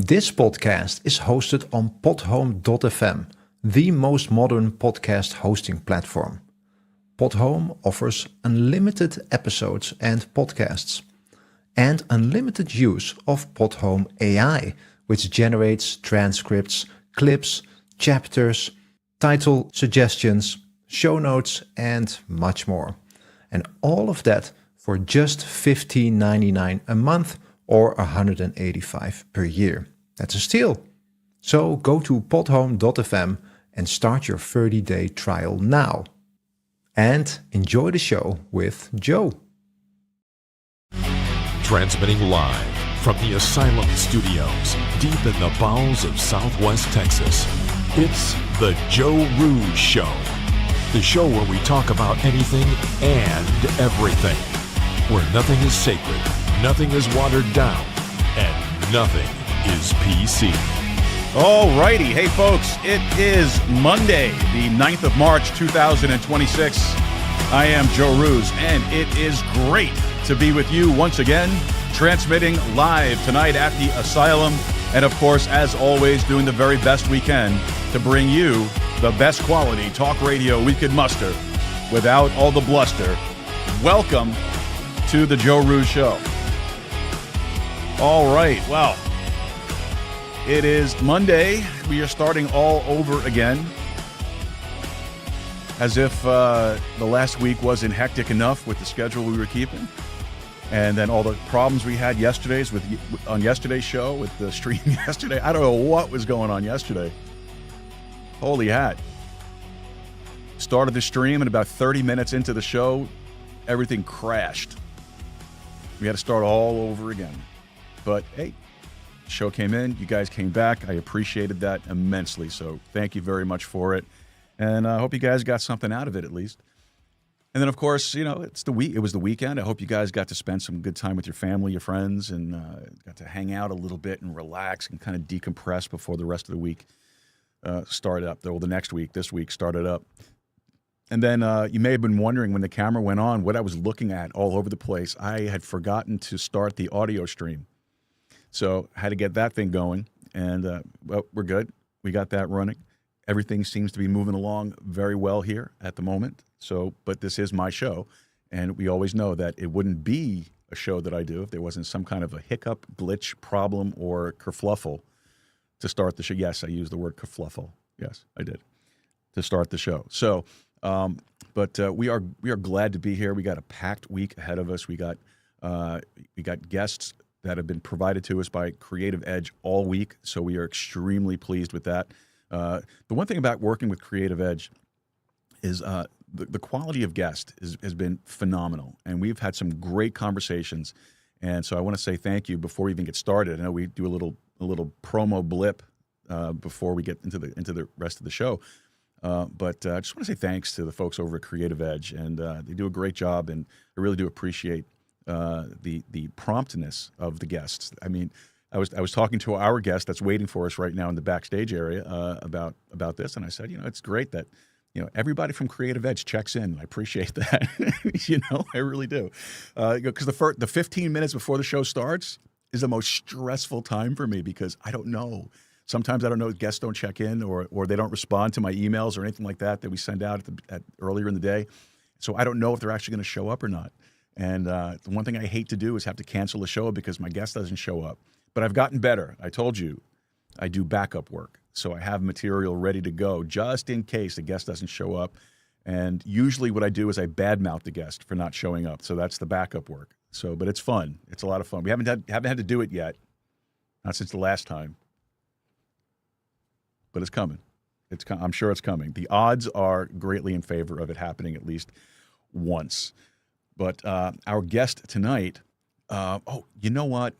This podcast is hosted on podhome.fm, the most modern podcast hosting platform. Podhome offers unlimited episodes and podcasts, and unlimited use of Podhome AI, which generates transcripts, clips, chapters, title suggestions, show notes, and much more. And all of that for just $15.99 a month or $185 per year. That's a steal. So go to podhome.fm and start your 30-day trial now. And enjoy the show with Joe. Transmitting live from the Asylum Studios, deep in the bowels of Southwest Texas, it's the Joe Rooz Show. The show where we talk about anything and everything. Where nothing is sacred, nothing is watered down, and nothing is PC. Alrighty, hey folks, it is Monday, the 9th of March, 2026. I am Joe Rooz, and it is great to be with you once again, transmitting live tonight at the Asylum, and of course, as always, doing the very best we can to bring you the best quality talk radio we could muster without all the bluster. Welcome to the Joe Rooz Show. All right, well, it is Monday. We are starting all over again, as if the last week wasn't hectic enough with the schedule we were keeping, and then all the problems we had on yesterday's show with the stream yesterday. I don't know what was going on yesterday. Holy hat. Started the stream, and about 30 minutes into the show, everything crashed. We had to start all over again. But hey, the show came in. You guys came back. I appreciated that immensely. So thank you very much for it. And I hope you guys got something out of it at least. And then, of course, you know, it was the weekend. I hope you guys got to spend some good time with your family, your friends, and got to hang out a little bit and relax and kind of decompress before the rest of the week started up. Or the next week, this week, started up. And then you may have been wondering when the camera went on what I was looking at all over the place. I had forgotten to start the audio stream. So I had to get that thing going. And, well, we're good. We got that running. Everything seems to be moving along very well here at the moment. So, but this is my show. And we always know that it wouldn't be a show that I do if there wasn't some kind of a hiccup, glitch, problem, or kerfluffle to start the show. Yes, I used the word kerfluffle. Yes, I did. To start the show. So, but we are glad to be here. We got a packed week ahead of us. We got guests that have been provided to us by Creative Edge all week, so we are extremely pleased with that. The one thing about working with Creative Edge is the quality of guest has been phenomenal, and we've had some great conversations. And so I want to say thank you before we even get started. I know we do a little promo blip before we get into the rest of the show. But I just want to say thanks to the folks over at Creative Edge, and they do a great job, and I really do appreciate the promptness of the guests. I mean, I was talking to our guest that's waiting for us right now in the backstage area about this, and I said, you know, it's great that, you know, everybody from Creative Edge checks in. I appreciate that. You know, I really do, because the 15 minutes before the show starts is the most stressful time for me because I don't know. Sometimes I don't know, guests don't check in or they don't respond to my emails or anything like that we send out earlier in the day. So I don't know if they're actually going to show up or not. And the one thing I hate to do is have to cancel a show because my guest doesn't show up. But I've gotten better. I told you, I do backup work. So I have material ready to go just in case the guest doesn't show up. And usually what I do is I badmouth the guest for not showing up. So that's the backup work. So, but it's fun. It's a lot of fun. We haven't had to do it yet. Not since the last time. But it's coming. I'm sure it's coming. The odds are greatly in favor of it happening at least once. But our guest tonight, you know what?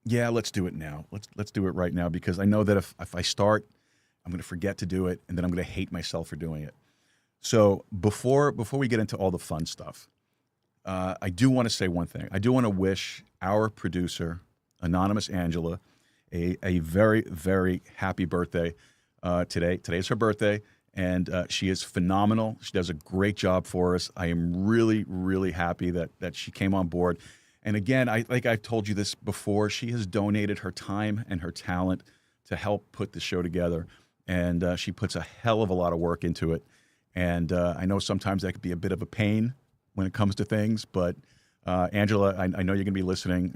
Yeah, let's do it now. Let's do it right now because I know that if I start, I'm going to forget to do it, and then I'm going to hate myself for doing it. So before we get into all the fun stuff, I do want to say one thing. I do want to wish our producer, Anonymous Angela, a very, very happy birthday today. Today's her birthday, and she is phenomenal. She does a great job for us. I am really, really happy that she came on board. And again, I think I've told you this before. She has donated her time and her talent to help put the show together. And she puts a hell of a lot of work into it. And I know sometimes that could be a bit of a pain when it comes to things. But Angela, I know you're going to be listening.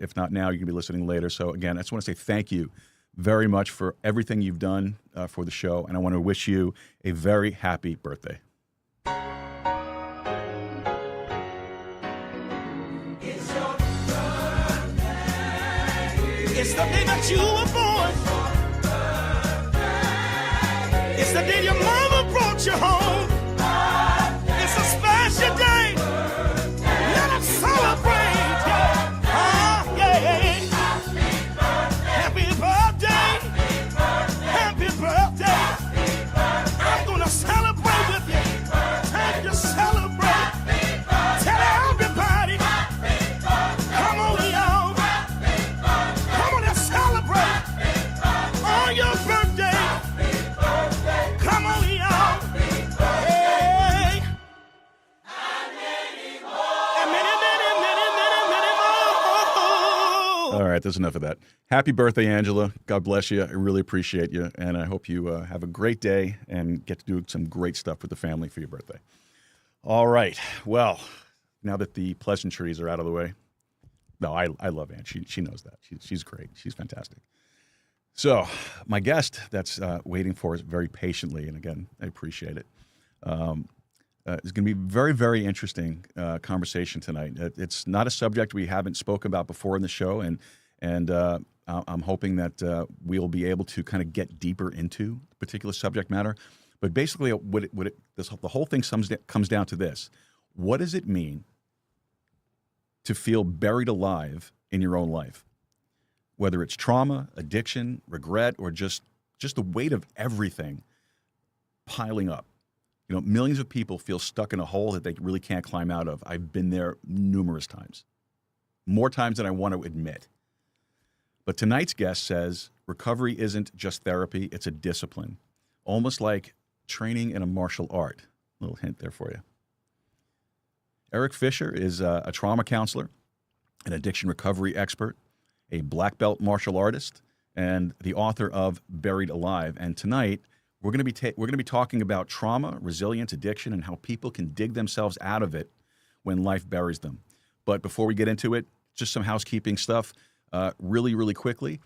If not now, you're going to be listening later. So again, I just want to say thank you very much for everything you've done for the show. And I want to wish you a very happy birthday. It's the day that you were born. It's the day your mama brought you home. It's a special day. Let us celebrate. Yeah. Happy birthday. Happy birthday. I'm gonna celebrate with you. Time to celebrate. Tell everybody. Come on, y'all. Come on and celebrate on your birthday. Come on, y'all. Hey. And many more. All right, there's enough of that. Happy birthday, Angela. God bless you. I really appreciate you. And I hope you have a great day and get to do some great stuff with the family for your birthday. All right. Well, now that the pleasantries are out of the way, no, I love Ann. She knows that. She's great. She's fantastic. So my guest that's waiting for us very patiently, and again, I appreciate it, is going to be very, very interesting conversation tonight. It's not a subject we haven't spoken about before in the show, and I'm hoping that we'll be able to kind of get deeper into the particular subject matter. But basically, the whole thing comes down to this: what does it mean to feel buried alive in your own life? Whether it's trauma, addiction, regret, or just the weight of everything piling up. You know, millions of people feel stuck in a hole that they really can't climb out of. I've been there numerous times, more times than I want to admit. But tonight's guest says recovery isn't just therapy, it's a discipline, almost like training in a martial art. A little hint there for you. Eric Fisher is a trauma counselor, an addiction recovery expert, a black belt martial artist, and the author of Buried Alive. And tonight, we're going to be talking about trauma, resilience, addiction, and how people can dig themselves out of it when life buries them. But before we get into it, just some housekeeping stuff, really, really quickly.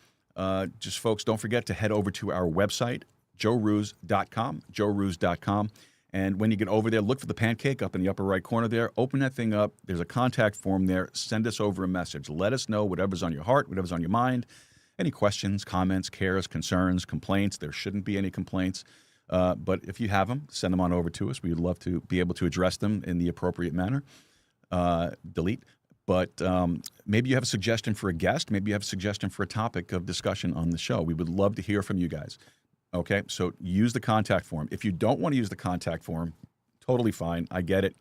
Just folks, don't forget to head over to our website, joerooz.com, joerooz.com. And when you get over there, look for the pancake up in the upper right corner there. Open that thing up. There's a contact form there. Send us over a message. Let us know whatever's on your heart, whatever's on your mind. Any questions, comments, cares, concerns, complaints. There shouldn't be any complaints. But if you have them, send them on over to us. We would love to be able to address them in the appropriate manner. Delete. But maybe you have a suggestion for a guest. Maybe you have a suggestion for a topic of discussion on the show. We would love to hear from you guys. Okay, so use the contact form. If you don't want to use the contact form, totally fine. I get it.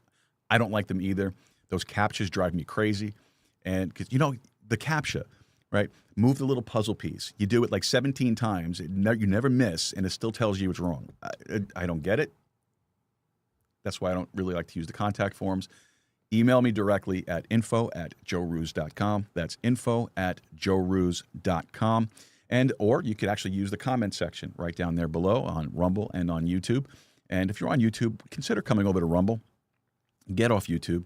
I don't like them either. Those CAPTCHAs drive me crazy. And because, you know, the CAPTCHA, right? Move the little puzzle piece. You do it like 17 times. You never miss, and it still tells you it's wrong. I don't get it. That's why I don't really like to use the contact forms. Email me directly at info@joerooz.com. That's info@joerooz.com. Or you could actually use the comment section right down there below on Rumble and on YouTube. And if you're on YouTube, consider coming over to Rumble. Get off YouTube.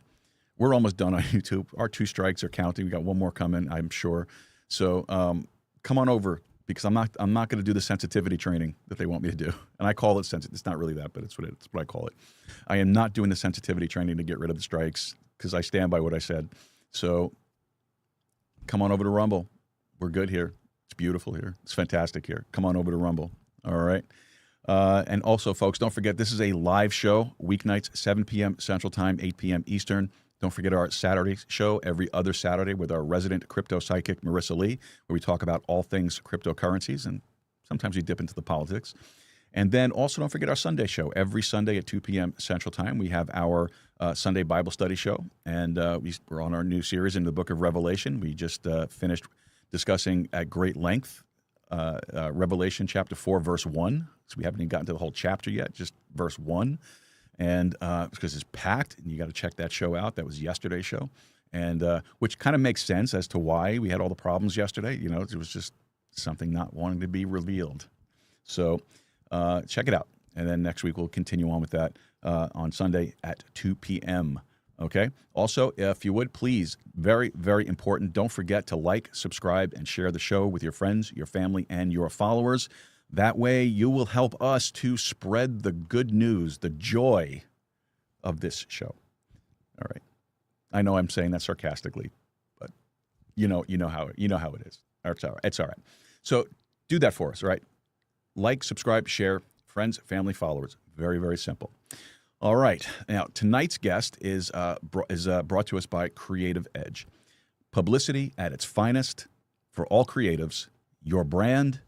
We're almost done on YouTube. Our 2 strikes are counting. We got one more coming, I'm sure. So come on over, because I'm not going to do the sensitivity training that they want me to do. And I call it sensitive. It's not really that, but it's what I call it. I am not doing the sensitivity training to get rid of the strikes, because I stand by what I said. So come on over to Rumble. We're good here. It's beautiful here. It's fantastic here. Come on over to Rumble. All right. And also, folks, don't forget, this is a live show, weeknights, 7 p.m. Central Time, 8 p.m. Eastern. Don't forget our Saturday show every other Saturday with our resident crypto psychic, Marissa Lee, where we talk about all things cryptocurrencies, and sometimes we dip into the politics. And then also don't forget our Sunday show. Every Sunday at 2 p.m. Central Time, we have our Sunday Bible study show. And we're on our new series in the book of Revelation. We just finished discussing at great length Revelation chapter 4, verse 1. So we haven't even gotten to the whole chapter yet, just verse 1. And because it's packed, and you got to check that show out. That was yesterday's show. and which kind of makes sense as to why we had all the problems yesterday. You know, it was just something not wanting to be revealed. So check it out. And then next week we'll continue on with that on Sunday at 2 p.m. Okay? Also, if you would, please, very, very important, don't forget to like, subscribe, and share the show with your friends, your family, and your followers. That way you will help us to spread the good news, the joy of this show. All right. I know I'm saying that sarcastically, but you know how it is. It's all right. So do that for us, all right? Like, subscribe, share, friends, family, followers. Very, very simple. All right. Now, tonight's guest is brought to us by Creative Edge. Publicity at its finest for all creatives, your brand,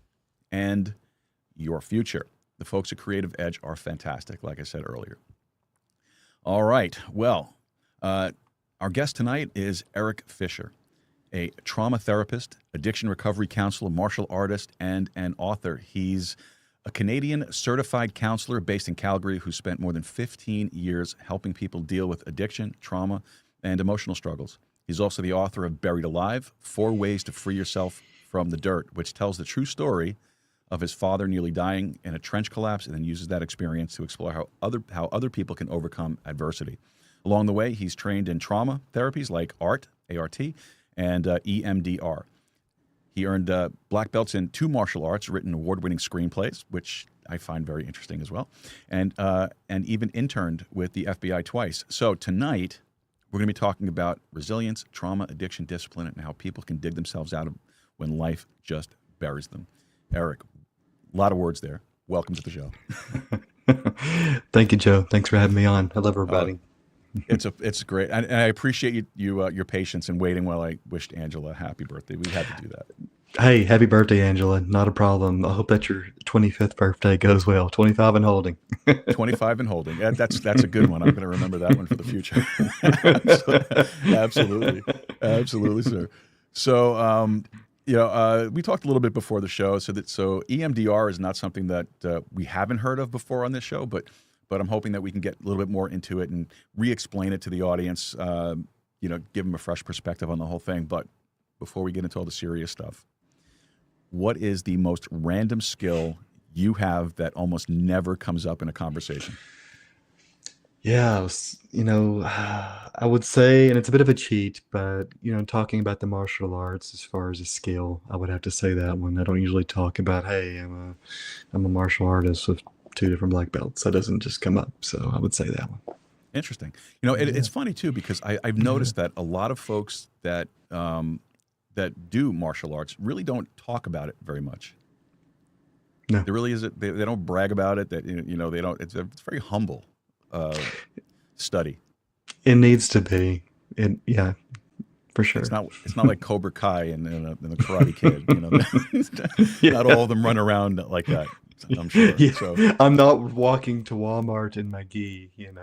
and your future. The folks at Creative Edge are fantastic, like I said earlier. All right. Well, our guest tonight is Eric Fisher, a trauma therapist, addiction recovery counselor, martial artist, and an author. He's a Canadian certified counselor based in Calgary who spent more than 15 years helping people deal with addiction, trauma, and emotional struggles. He's also the author of Buried Alive, 4 Ways to Free Yourself from the Dirt, which tells the true story of his father nearly dying in a trench collapse and then uses that experience to explore how other people can overcome adversity. Along the way, he's trained in trauma therapies like ART, A-R-T, and EMDR. He earned black belts in 2 martial arts, written award-winning screenplays, which I find very interesting as well, and even interned with the FBI twice. So tonight, we're going to be talking about resilience, trauma, addiction, discipline, and how people can dig themselves out of when life just buries them. Eric, a lot of words there. Welcome to the show. Thank you, Joe. Thanks for having me on. I love everybody. It's great, and I appreciate your patience in waiting while I wished Angela a happy birthday. We had to do that. Hey, happy birthday, Angela. Not a problem. I hope that your 25th birthday goes well. 25 and holding. 25 and holding. That's a good one. I'm going to remember that one for the future. Absolutely, sir. So, we talked a little bit before the show. So EMDR is not something that we haven't heard of before on this show, but I'm hoping that we can get a little bit more into it and re-explain it to the audience, give them a fresh perspective on the whole thing. But before we get into all the serious stuff, what is the most random skill you have that almost never comes up in a conversation? Yeah, I would say, and it's a bit of a cheat, but, talking about the martial arts as far as a skill, I would have to say that one. I don't usually talk about, hey, I'm a martial artist with 2 different black belts. That doesn't just come up. So I would say that one. Interesting. It's funny too, because I've noticed that a lot of folks that do martial arts really don't talk about it very much. No, there really isn't. They don't brag about it. That they don't. It's very humble study. it needs to be. Yeah, for sure. It's not like Cobra Kai and the Karate Kid. Not all of them run around like that. I'm sure. Yeah, So I'm not walking to Walmart in my gi, and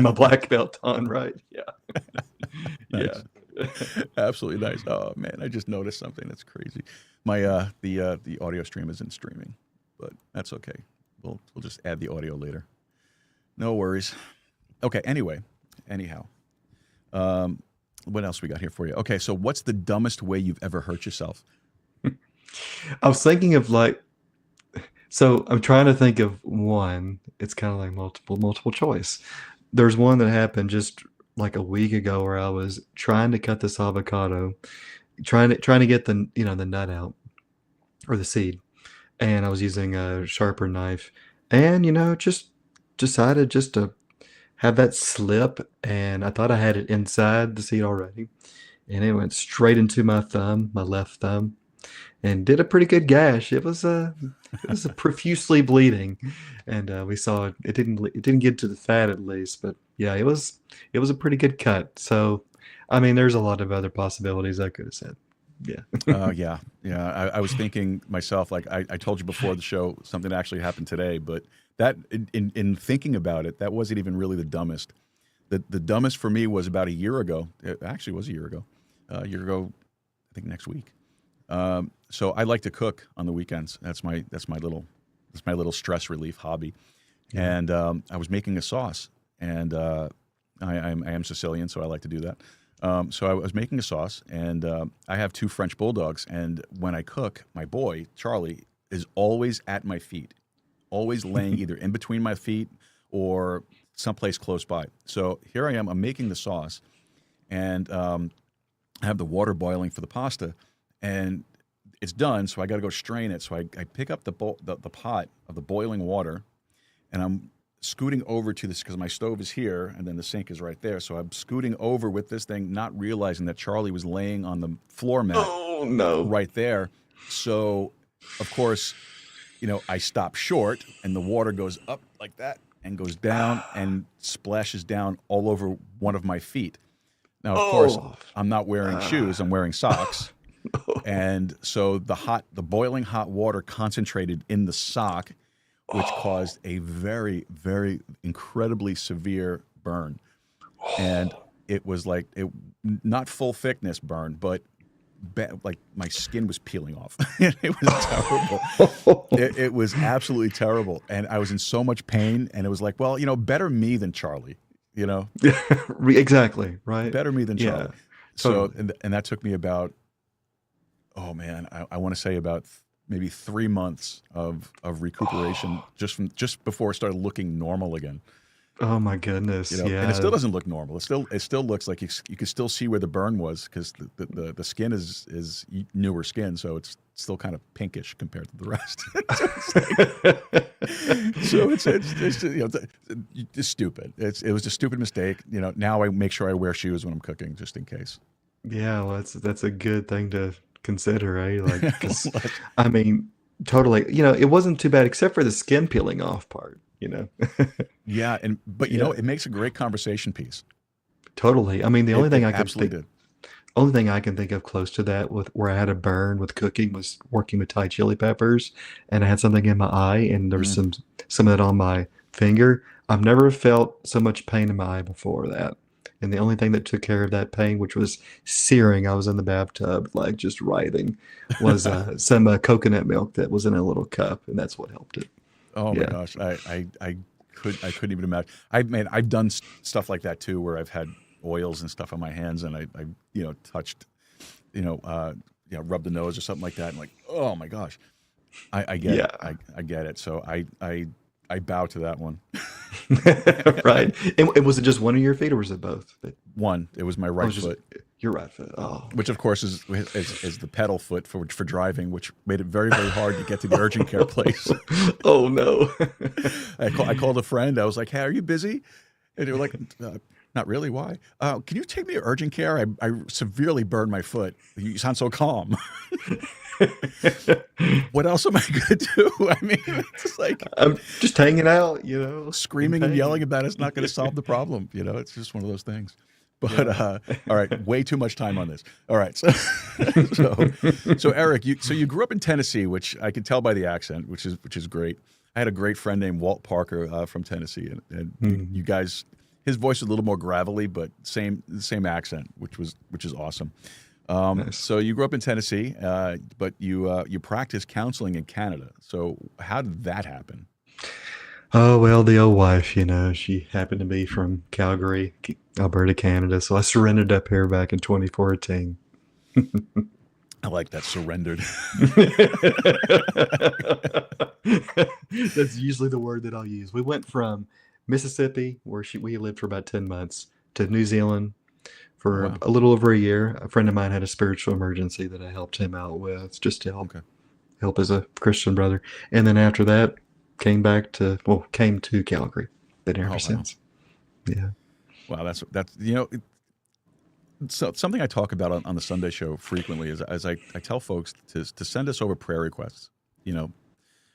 my black belt on, right? Yeah. nice. Absolutely nice. Oh man, I just noticed something that's crazy. My the audio stream isn't streaming, but that's okay. We'll just add the audio later. No worries. Okay. Anyhow, what else we got here for you? Okay. So what's the dumbest way you've ever hurt yourself? I was thinking of so I'm trying to think of one. It's kind of like multiple choice. There's one that happened just like a week ago where I was trying to cut this avocado, trying to get the the nut out or the seed, and I was using a sharper knife, and just decided just to have that slip, and I thought I had it inside the seed already, and it went straight into my left thumb, and did a pretty good gash. It was profusely bleeding, and we saw it didn't get to the fat at least, but yeah, it was a pretty good cut. So, I mean, there's a lot of other possibilities I could have said. Yeah. Yeah. I was thinking myself, like I told you before the show, something actually happened today, but that in thinking about it, that wasn't even really the dumbest. The dumbest for me was about a year ago. It actually was a year ago. I think next week. So I like to cook on the weekends. That's my little stress relief hobby. Yeah. And I was making a sauce, and I am Sicilian, so I like to do that. So I was making a sauce, and I have 2 French bulldogs, and when I cook, my boy Charlie is always at my feet, always laying either in between my feet or someplace close by. So here I am, I'm making the sauce, and I have the water boiling for the pasta, and it's done, so I got to go strain it. So I pick up the pot of the boiling water, and I'm scooting over to this because my stove is here, and then the sink is right there. So I'm scooting over with this thing, not realizing that Charlie was laying on the floor mat Oh no! right there. So, of course, I stop short, and the water goes up like that and goes down and splashes down all over one of my feet. Now, of course, I'm not wearing shoes. I'm wearing socks. And so the boiling hot water concentrated in the sock, which caused a very, very incredibly severe burn. And it was like not full thickness burn, but like my skin was peeling off. It was terrible. It was absolutely terrible. And I was in so much pain. And it was like, well, better me than Charlie, Exactly, right? Better me than Charlie. Yeah, So, totally. and that took me about, I want to say about maybe 3 months of recuperation just before it started looking normal again. Oh my goodness! Yeah, And it still doesn't look normal. It still looks like you can still see where the burn was because the skin is newer skin, so it's still kind of pinkish compared to the rest. So it's stupid. It was a stupid mistake. Now I make sure I wear shoes when I'm cooking just in case. Yeah, well, that's a good thing to consider, eh? Like, 'cause, I mean, totally. It wasn't too bad except for the skin peeling off part. Yeah, but Yeah. it makes a great conversation piece. Totally. I mean, the only thing I can absolutely think, only thing I can think of close to that with where I had a burn with cooking was working with Thai chili peppers, and I had something in my eye, and there was some of that on my finger. I've never felt so much pain in my eye before that. And the only thing that took care of that pain, which was searing, I was in the bathtub, like just writhing, was some coconut milk that was in a little cup, and that's what helped it. Oh my Yeah. gosh, I couldn't even imagine. I've done stuff like that too, where I've had oils and stuff on my hands, and I touched, rubbed the nose or something like that, and like, oh my gosh, I get it. Yeah. I get it. So I bow to that one. Right. And was it just one of your feet, or was it both? One, it was my Oh, it right was just foot, your right foot. Oh, which of course is the pedal foot for driving, which made it very, very hard to get to the urgent care place. oh no. I called a friend. I was like, "Hey, are you busy?" And they were like, "Not really. Why? Can you take me to urgent care? I severely burned my foot. You sound so calm." What else am I going to do? I mean, it's like I'm just hanging out, screaming in and pain. yelling about it's not going to solve the problem. It's just one of those things. But all right, way too much time on this. All right, so Eric, you grew up in Tennessee, which I can tell by the accent, which is great. I had a great friend named Walt Parker from Tennessee, and you guys, his voice was a little more gravelly, but same accent, which is awesome. Nice. So you grew up in Tennessee, but you practiced counseling in Canada. So how did that happen? Oh, well, the old wife, she happened to be from Calgary, Alberta, Canada. So I surrendered up here back in 2014. I like that, surrendered. That's usually the word that I'll use. We went from Mississippi, where we lived for about 10 months, to New Zealand for Wow. a little over a year. A friend of mine had a spiritual emergency that I helped him out with, just to help as a Christian brother. And then after that, came to Calgary. Been here Oh, wow. ever since. Yeah. Wow, that's so something I talk about on the Sunday show frequently is as I tell folks to send us over prayer requests,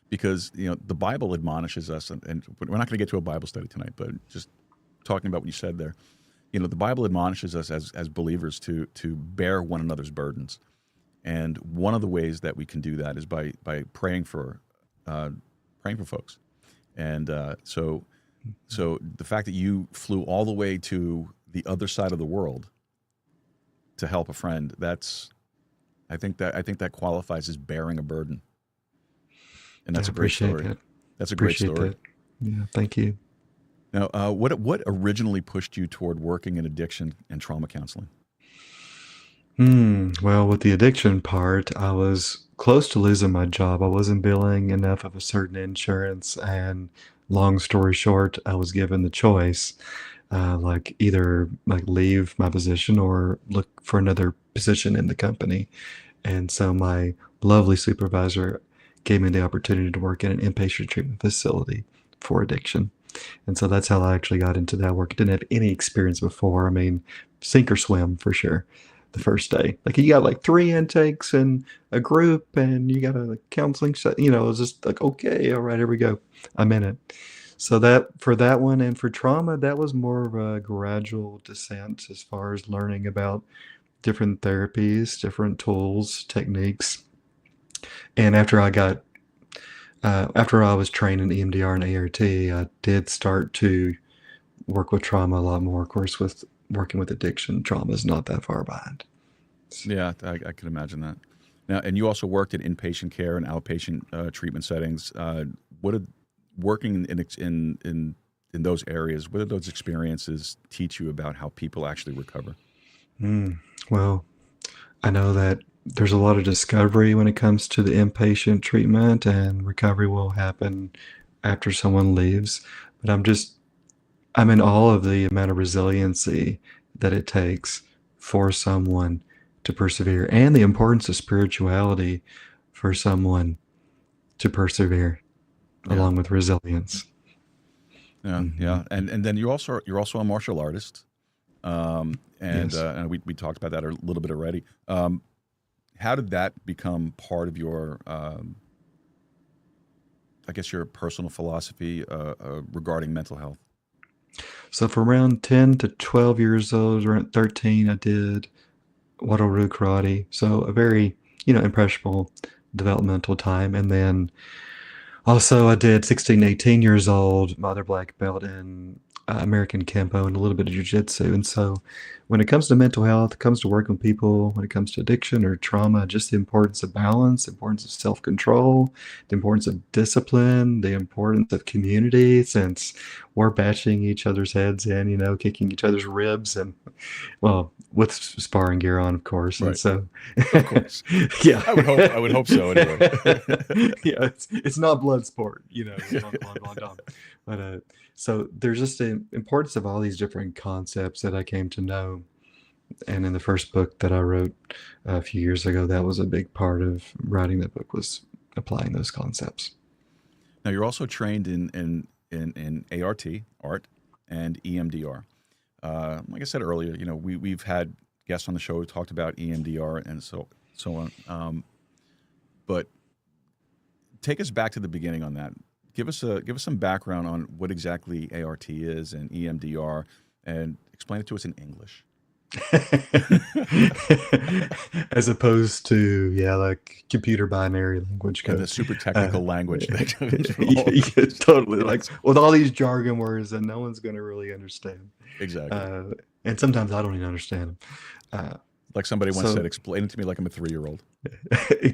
because the Bible admonishes us, and we're not going to get to a Bible study tonight, but just talking about what you said there, the Bible admonishes us as believers to bear one another's burdens, and one of the ways that we can do that is by praying for folks, and so the fact that you flew all the way to the other side of the world to help a friend, I think that qualifies as bearing a burden. And that's I a great appreciate story. that. That's a great Appreciate story. that. Yeah, thank you. Now, what originally pushed you toward working in addiction and trauma counseling? Well, with the addiction part, I was close to losing my job. I wasn't billing enough of a certain insurance, and long story short, I was given the choice, like either like leave my position or look for another position in the company. And so my lovely supervisor gave me the opportunity to work in an inpatient treatment facility for addiction. And so that's how I actually got into that work. Didn't have any experience before. I mean, sink or swim for sure. The first day, like you got like 3 intakes and a group, and you got a like, counseling set. It was just like, okay, all right, here we go. I'm in it. So that for that one and for trauma, that was more of a gradual descent as far as learning about different therapies, different tools, techniques. And after I was trained in EMDR and ART, I did start to work with trauma a lot more. Of course, with working with addiction, trauma is not that far behind. Yeah, I can imagine that. Now, and you also worked in inpatient care and outpatient treatment settings. What did working in those areas? What did those experiences teach you about how people actually recover? Well, I know that there's a lot of discovery when it comes to the inpatient treatment, and recovery will happen after someone leaves. But I'm in awe of the amount of resiliency that it takes for someone to persevere, and the importance of spirituality for someone to persevere along with resilience. Yeah, yeah, and then you're also a martial artist, and Yes. and we talked about that a little bit already. How did that become part of your, I guess, your personal philosophy regarding mental health? So from around 10 to 12 years old, around 13, I did Wado karate. So a very, impressionable developmental time. And then also I did 16, 18 years old, my other black belt in American Kempo and a little bit of Jiu-Jitsu. And so when it comes to mental health, it comes to working with people, when it comes to addiction or trauma, just the importance of balance, the importance of self-control, the importance of discipline, the importance of community, since we're bashing each other's heads in, kicking each other's ribs, and well, with sparring gear on, of course. And Right. so, Of course. yeah, I would hope so anyway. yeah, it's not blood sport, but so there's just the importance of all these different concepts that I came to know. And in the first book that I wrote a few years ago, that was a big part of writing that book, was applying those concepts. Now you're also trained in art, and EMDR. Like I said earlier, we've had guests on the show who talked about EMDR and so on. But take us back to the beginning on that. Give us some background on what exactly ART is and EMDR, and explain it to us in English. As opposed to like computer binary language Yeah, code. the super technical language. Yeah, totally, like with all these jargon words that no one's going to really understand. Exactly. And sometimes I don't even understand them. Like somebody once so- said, explain it to me like I'm a 3-year-old.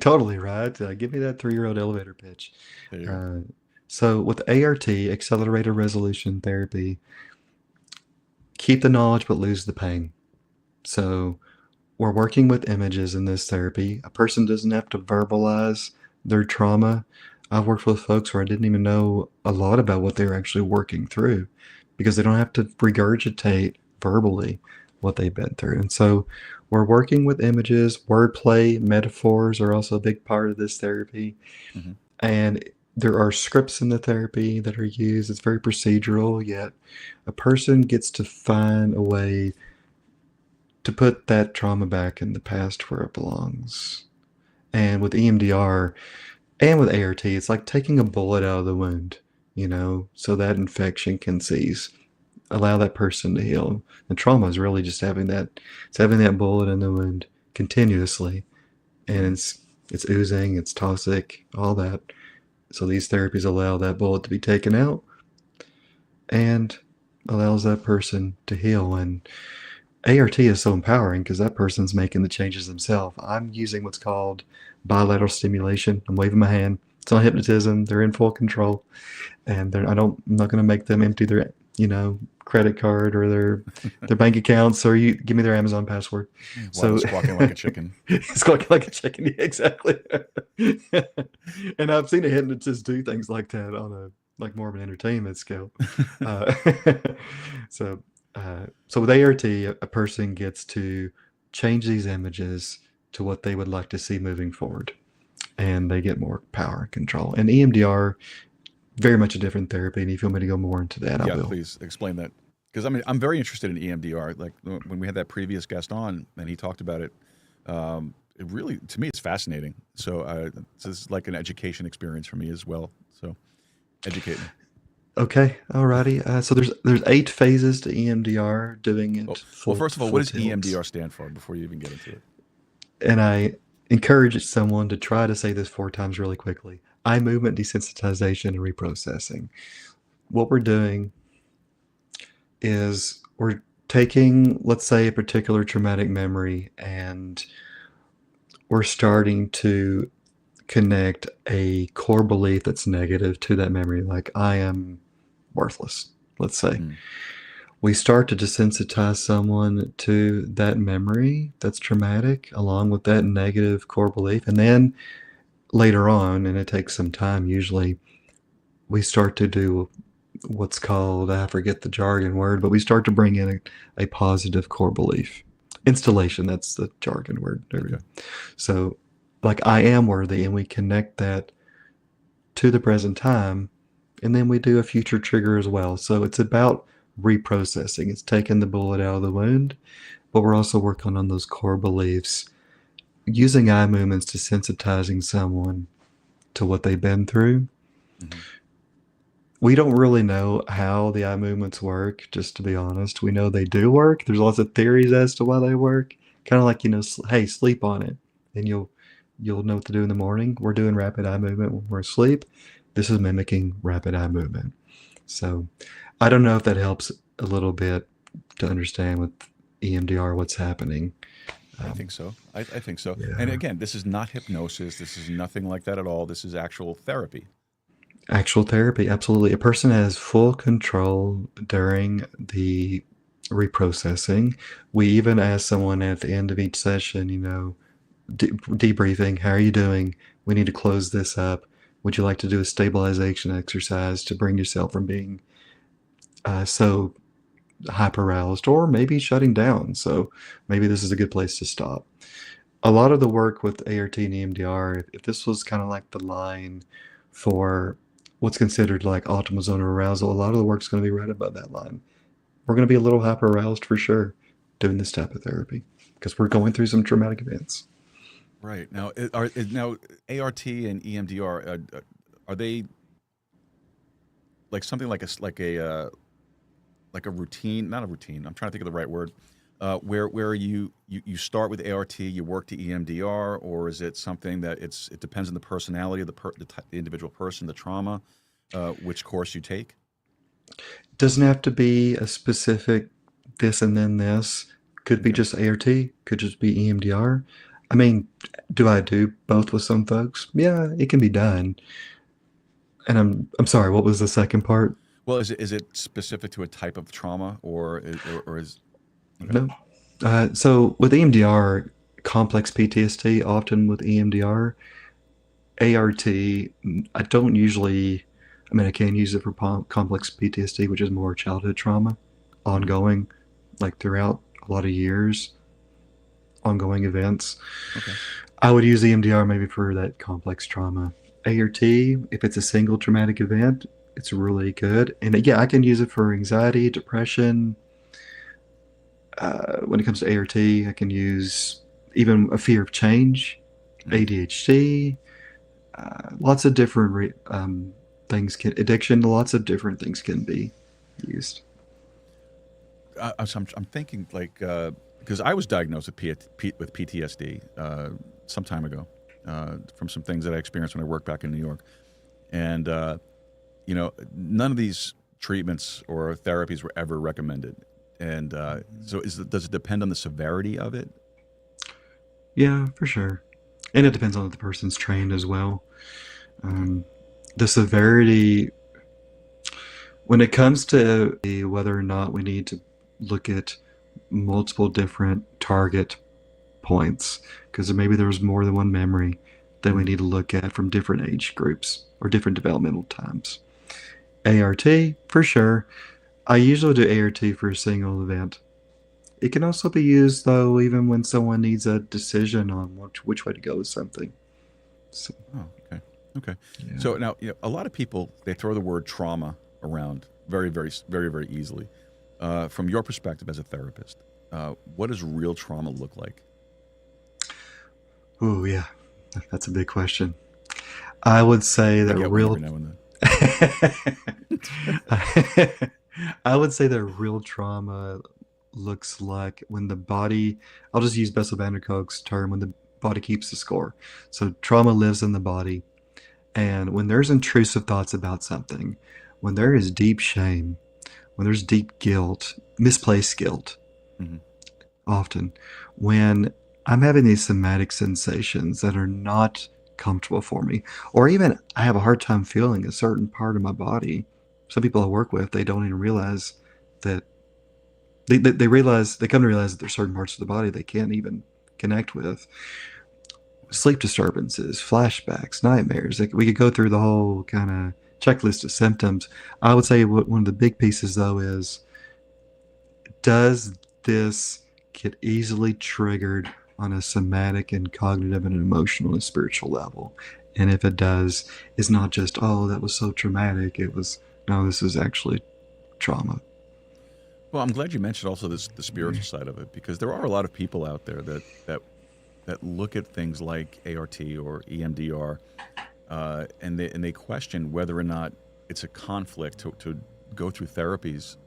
Totally right. Give me that 3-year-old elevator pitch. There you go. So with ART, accelerated resolution therapy, keep the knowledge but lose the pain. So we're working with images in this therapy. A person doesn't have to verbalize their trauma. I've worked with folks where I didn't even know a lot about what they were actually working through, because they don't have to regurgitate verbally what they've been through. And so we're working with images. Wordplay, metaphors are also a big part of this therapy. Mhm. And there are scripts in the therapy that are used. It's very procedural, yet a person gets to find a way to put that trauma back in the past where it belongs. And with EMDR and with ART, it's like taking a bullet out of the wound, so that infection can cease. Allow that person to heal. And trauma is really just having that bullet in the wound continuously. And it's oozing, it's toxic, all that. So these therapies allow that bullet to be taken out and allows that person to heal. And ART is so empowering because that person's making the changes themselves. I'm using what's called bilateral stimulation. I'm waving my hand. It's not hypnotism. They're in full control, and I'm not going to make them empty credit card or their bank accounts, or you give me their Amazon password. While squawking like a chicken. Squawking like a chicken, yeah, exactly. And I've seen a hypnotist do things like that on a more of an entertainment scale. Uh, so with ART, a person gets to change these images to what they would like to see moving forward, and they get more power and control. And EMDR, very much a different therapy. And if you want me to go more into that, I will. Please explain that. Because I'm very interested in EMDR. Like when we had that previous guest on and he talked about it, it really, to me, it's fascinating. So this is like an education experience for me as well. So educate me. Okay, alrighty. So there's 8 phases to EMDR. Doing it. Well, first of all, what does EMDR stand for before you even get into it? And I encourage someone to try to say this 4 times really quickly. Eye movement desensitization and reprocessing. What we're doing is we're taking, let's say, a particular traumatic memory, and we're starting to connect a core belief that's negative to that memory, like I am worthless, let's say. We start to desensitize someone to that memory that's traumatic along with that negative core belief. And then later on, and it takes some time usually, we start to do what's called, I forget the jargon word, but we start to bring in a positive core belief. Installation, that's the jargon word. Okay. So like I am worthy, and we connect that to the present time, and then we do a future trigger as well. So it's about reprocessing. It's taking the bullet out of the wound, but we're also working on those core beliefs, using eye movements to sensitizing someone to what they've been through. We don't really know how the eye movements work, just to be honest. We know they do work. There's lots of theories as to why they work. Kind of like, hey, sleep on it, and you'll know what to do in the morning. We're doing rapid eye movement when we're asleep. This is mimicking rapid eye movement. So I don't know if that helps a little bit to understand with EMDR what's happening. I think so. I think so. Yeah. And again, this is not hypnosis. This is nothing like that at all. This is actual therapy. Actual therapy, absolutely. A person has full control during the reprocessing. We even ask someone at the end of each session, debriefing, how are you doing? We need to close this up. Would you like to do a stabilization exercise to bring yourself from being so hyper-aroused, or maybe shutting down? So maybe this is a good place to stop. A lot of the work with ART and EMDR, if this was kind of like the line for what's considered like optimal zone of arousal, a lot of the work's going to be right above that line. We're going to be a little hyper-aroused for sure doing this type of therapy because we're going through some traumatic events. Right. Now, ART and EMDR, are they like something like a routine? Not a routine. I'm trying to think of the right word. Where you start with ART, you work to EMDR, or is it something that it depends on the personality of the individual person, the trauma, which course you take? Doesn't have to be a specific this and then this. Could be just ART. Could just be EMDR. I mean, do I do both with some folks? Yeah, it can be done. And I'm sorry, what was the second part? Well, is it specific to a type of trauma, or is No. So with EMDR, complex PTSD, often with EMDR, ART, I don't usually, I can use it for complex PTSD, which is more childhood trauma, ongoing, like throughout a lot of years, ongoing events. Okay. I would use EMDR maybe for that complex trauma. ART, if it's a single traumatic event, it's really good. And yeah, I can use it for anxiety, depression. When it comes to ART, I can use even a fear of change, ADHD, lots of different things addiction, lots of different things can be used. I'm thinking like, because I was diagnosed with PTSD some time ago from some things that I experienced when I worked back in New York. And, none of these treatments or therapies were ever recommended. And so does it depend on the severity of it? Yeah, for sure. And it depends on if the person's trained as well. The severity, When it comes to whether or not we need to look at multiple different target points, because maybe there's more than one memory that we need to look at from different age groups or different developmental times. ART, for sure. I usually do ART for a single event. It can also be used, though, even when someone needs a decision on which way to go with something. So, Oh, okay. Okay. yeah. So now, a lot of people, they throw the word trauma around very, very, very, very easily. From your perspective as a therapist, what does real trauma look like? Oh, yeah. That's a big question. I would say I that get one real every now and then. I would say that real trauma looks like when the body, I'll just use Bessel van der Kolk's term, when the body keeps the score. So trauma lives in the body. And when there's intrusive thoughts about something, when there is deep shame, when there's deep guilt, misplaced guilt, Mhm. often, when I'm having these somatic sensations that are not comfortable for me, or even I have a hard time feeling a certain part of my body. Some people I work with, they don't even realize that they realize, they come to realize that there's certain parts of the body they can't even connect with. Sleep disturbances, flashbacks, nightmares. Like, we could go through the whole kind of checklist of symptoms. I would say one of the big pieces, though, is, does this get easily triggered on a somatic and cognitive and emotional and spiritual level? And if it does, it's not just, oh, that was so traumatic. It was, no, this is actually trauma. Well, I'm glad you mentioned also the spiritual side of it, because there are a lot of people out there that look at things like ART or EMDR, and they question whether or not it's a conflict to go through therapies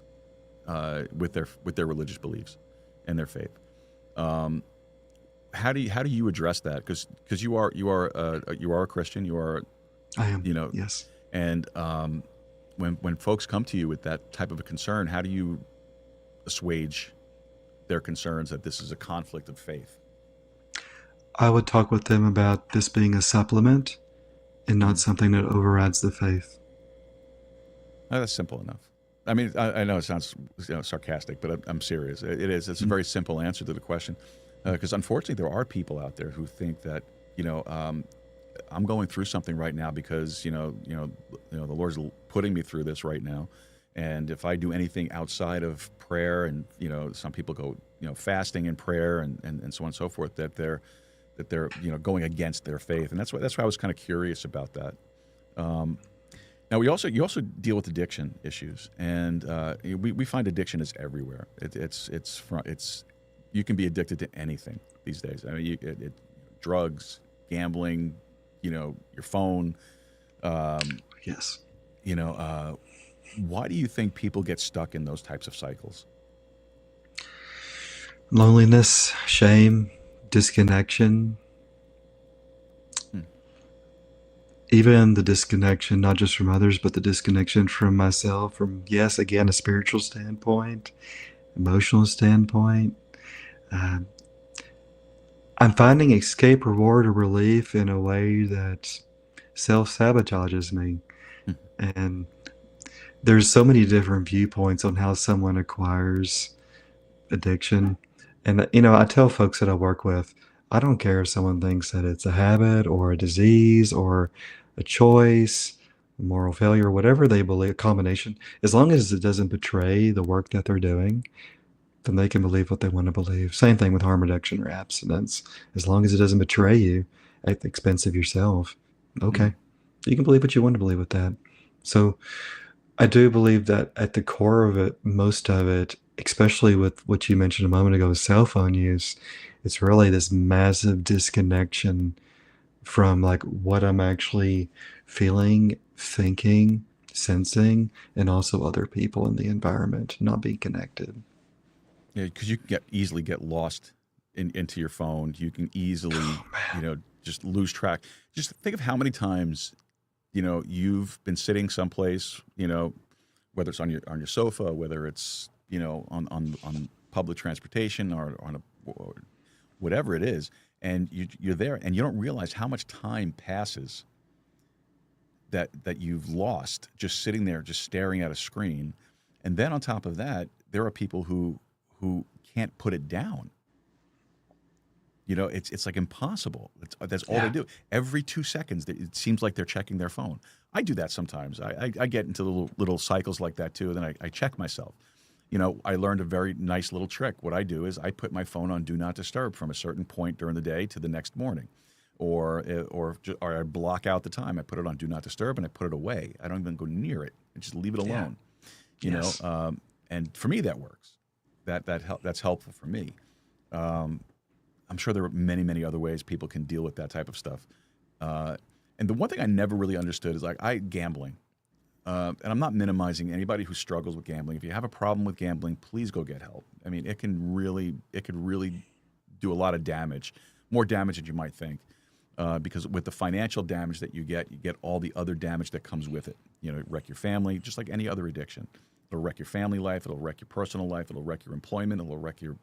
with their religious beliefs and their faith. How do you address that? Because you are a Christian. You are, I am. you know, Yes. and when folks come to you with that type of a concern, how do you assuage their concerns that this is a conflict of faith? I would talk with them about this being a supplement and not something that overrides the faith. That's simple enough. I mean, I know it sounds sarcastic, but I'm serious. It is. It's a very simple answer to the question, because unfortunately, there are people out there who think that I'm going through something right now because the Lord's putting me through this right now, and if I do anything outside of prayer, and some people go fasting and prayer and so on and so forth, that they're going against their faith, and that's why I was kind of curious about that. Now you also deal with addiction issues, and we find addiction is everywhere. It's you can be addicted to anything these days. I mean, drugs, gambling, your phone. Yes. Why do you think people get stuck in those types of cycles? Loneliness, shame, disconnection. Even the disconnection, not just from others, but the disconnection from myself, from, yes, again, a spiritual standpoint, emotional standpoint. I'm finding escape, reward, or relief in a way that self-sabotages me. And there's so many different viewpoints on how someone acquires addiction. And, I tell folks that I work with, I don't care if someone thinks that it's a habit or a disease or a choice, moral failure, whatever they believe, a combination. As long as it doesn't betray the work that they're doing, then they can believe what they want to believe. Same thing with harm reduction or abstinence. As long as it doesn't betray you at the expense of yourself, okay. You can believe what you want to believe with that. So I do believe that at the core of it, most of it, especially with what you mentioned a moment ago, cell phone use, it's really this massive disconnection from like what I'm actually feeling, thinking, sensing, and also other people in the environment, not being connected. Yeah, because you can easily get lost into your phone. You can easily, just lose track. Just think of how many times, you've been sitting someplace, whether it's on your sofa, whether it's on public transportation or or whatever it is, and you're there and you don't realize how much time passes that you've lost just sitting there, just staring at a screen. And then on top of that, there are people who can't put it down. It's like impossible. That's all they do. Every 2 seconds, it seems like they're checking their phone. I do that sometimes. I get into little cycles like that too. Then I check myself. I learned a very nice little trick. What I do is I put my phone on Do Not Disturb from a certain point during the day to the next morning, or I block out the time. I put it on Do Not Disturb and I put it away. I don't even go near it. I just leave it alone. Yes. And for me that works. That's helpful for me. I'm sure there are many other ways people can deal with that type of stuff. And the one thing I never really understood is gambling. And I'm not minimizing anybody who struggles with gambling. If you have a problem with gambling, please go get help. I mean, it could really do a lot of damage, more damage than you might think. Because with the financial damage that you get all the other damage that comes with it. Wreck your family, just like any other addiction. It'll wreck your family life. It'll wreck your personal life. It'll wreck your employment. It'll wreck you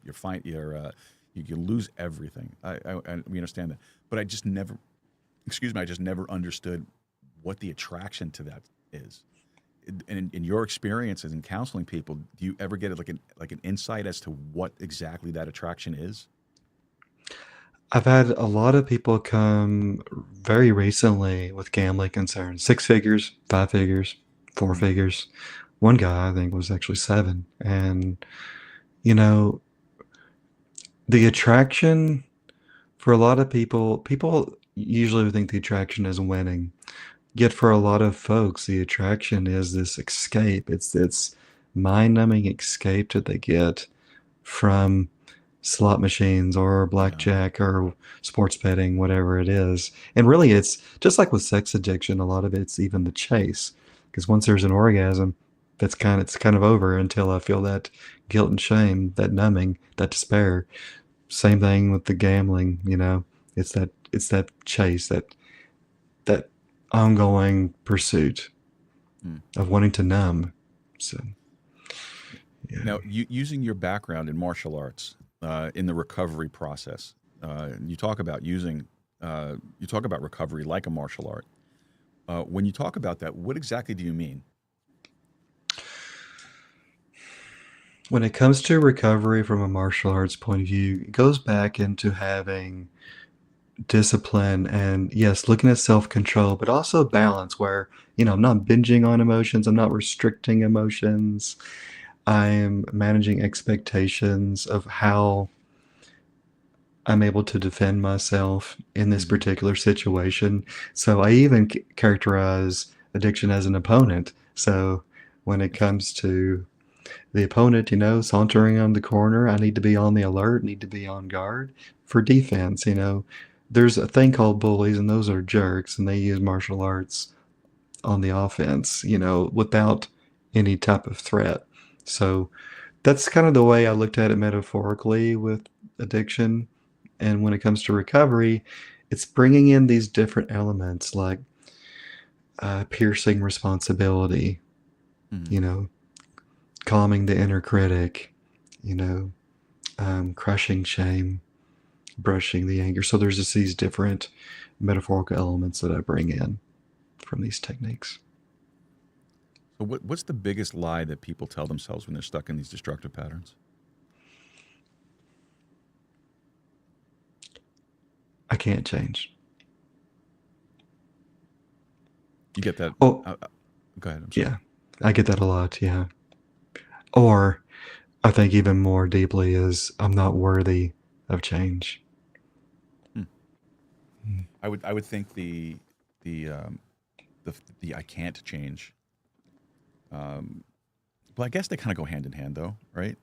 can lose everything. We understand that, but I just never understood what the attraction to that is. In your experiences in counseling people, do you ever get like an insight as to what exactly that attraction is? I've had a lot of people come very recently with gambling concerns. 6 figures, 5 figures, 4 figures. One guy, I think, was actually 7. And, the attraction for a lot of people usually would think the attraction is winning. Yet for a lot of folks, the attraction is this escape. It's this mind-numbing escape that they get from slot machines or blackjack or sports betting, whatever it is. And really, it's just like with sex addiction, a lot of it's even the chase. Because once there's an orgasm, it's kind of over until I feel that guilt and shame, that numbing, that despair. Same thing with the gambling, it's that chase, that ongoing pursuit of wanting to numb. So, yeah. Now, using your background in martial arts in the recovery process, you talk about recovery like a martial art. When you talk about that, what exactly do you mean? When it comes to recovery from a martial arts point of view, it goes back into having discipline and, yes, looking at self-control, but also balance where, I'm not binging on emotions, I'm not restricting emotions. I am managing expectations of how I'm able to defend myself in this particular situation. So I even characterize addiction as an opponent. So when it comes to the opponent, sauntering on the corner, I need to be on the alert, need to be on guard for defense. There's a thing called bullies, and those are jerks, and they use martial arts on the offense, without any type of threat. So that's kind of the way I looked at it metaphorically with addiction. And when it comes to recovery, it's bringing in these different elements like piercing responsibility, calming the inner critic, crushing shame, brushing the anger. So there's just these different metaphorical elements that I bring in from these techniques. So what's the biggest lie that people tell themselves when they're stuck in these destructive patterns? I can't change. You get that? Oh, go ahead. I'm sorry. yeah, I get that a lot. Yeah. Or I think even more deeply is I'm not worthy of change. I would think the I can't change. But I guess they kind of go hand in hand, though, right?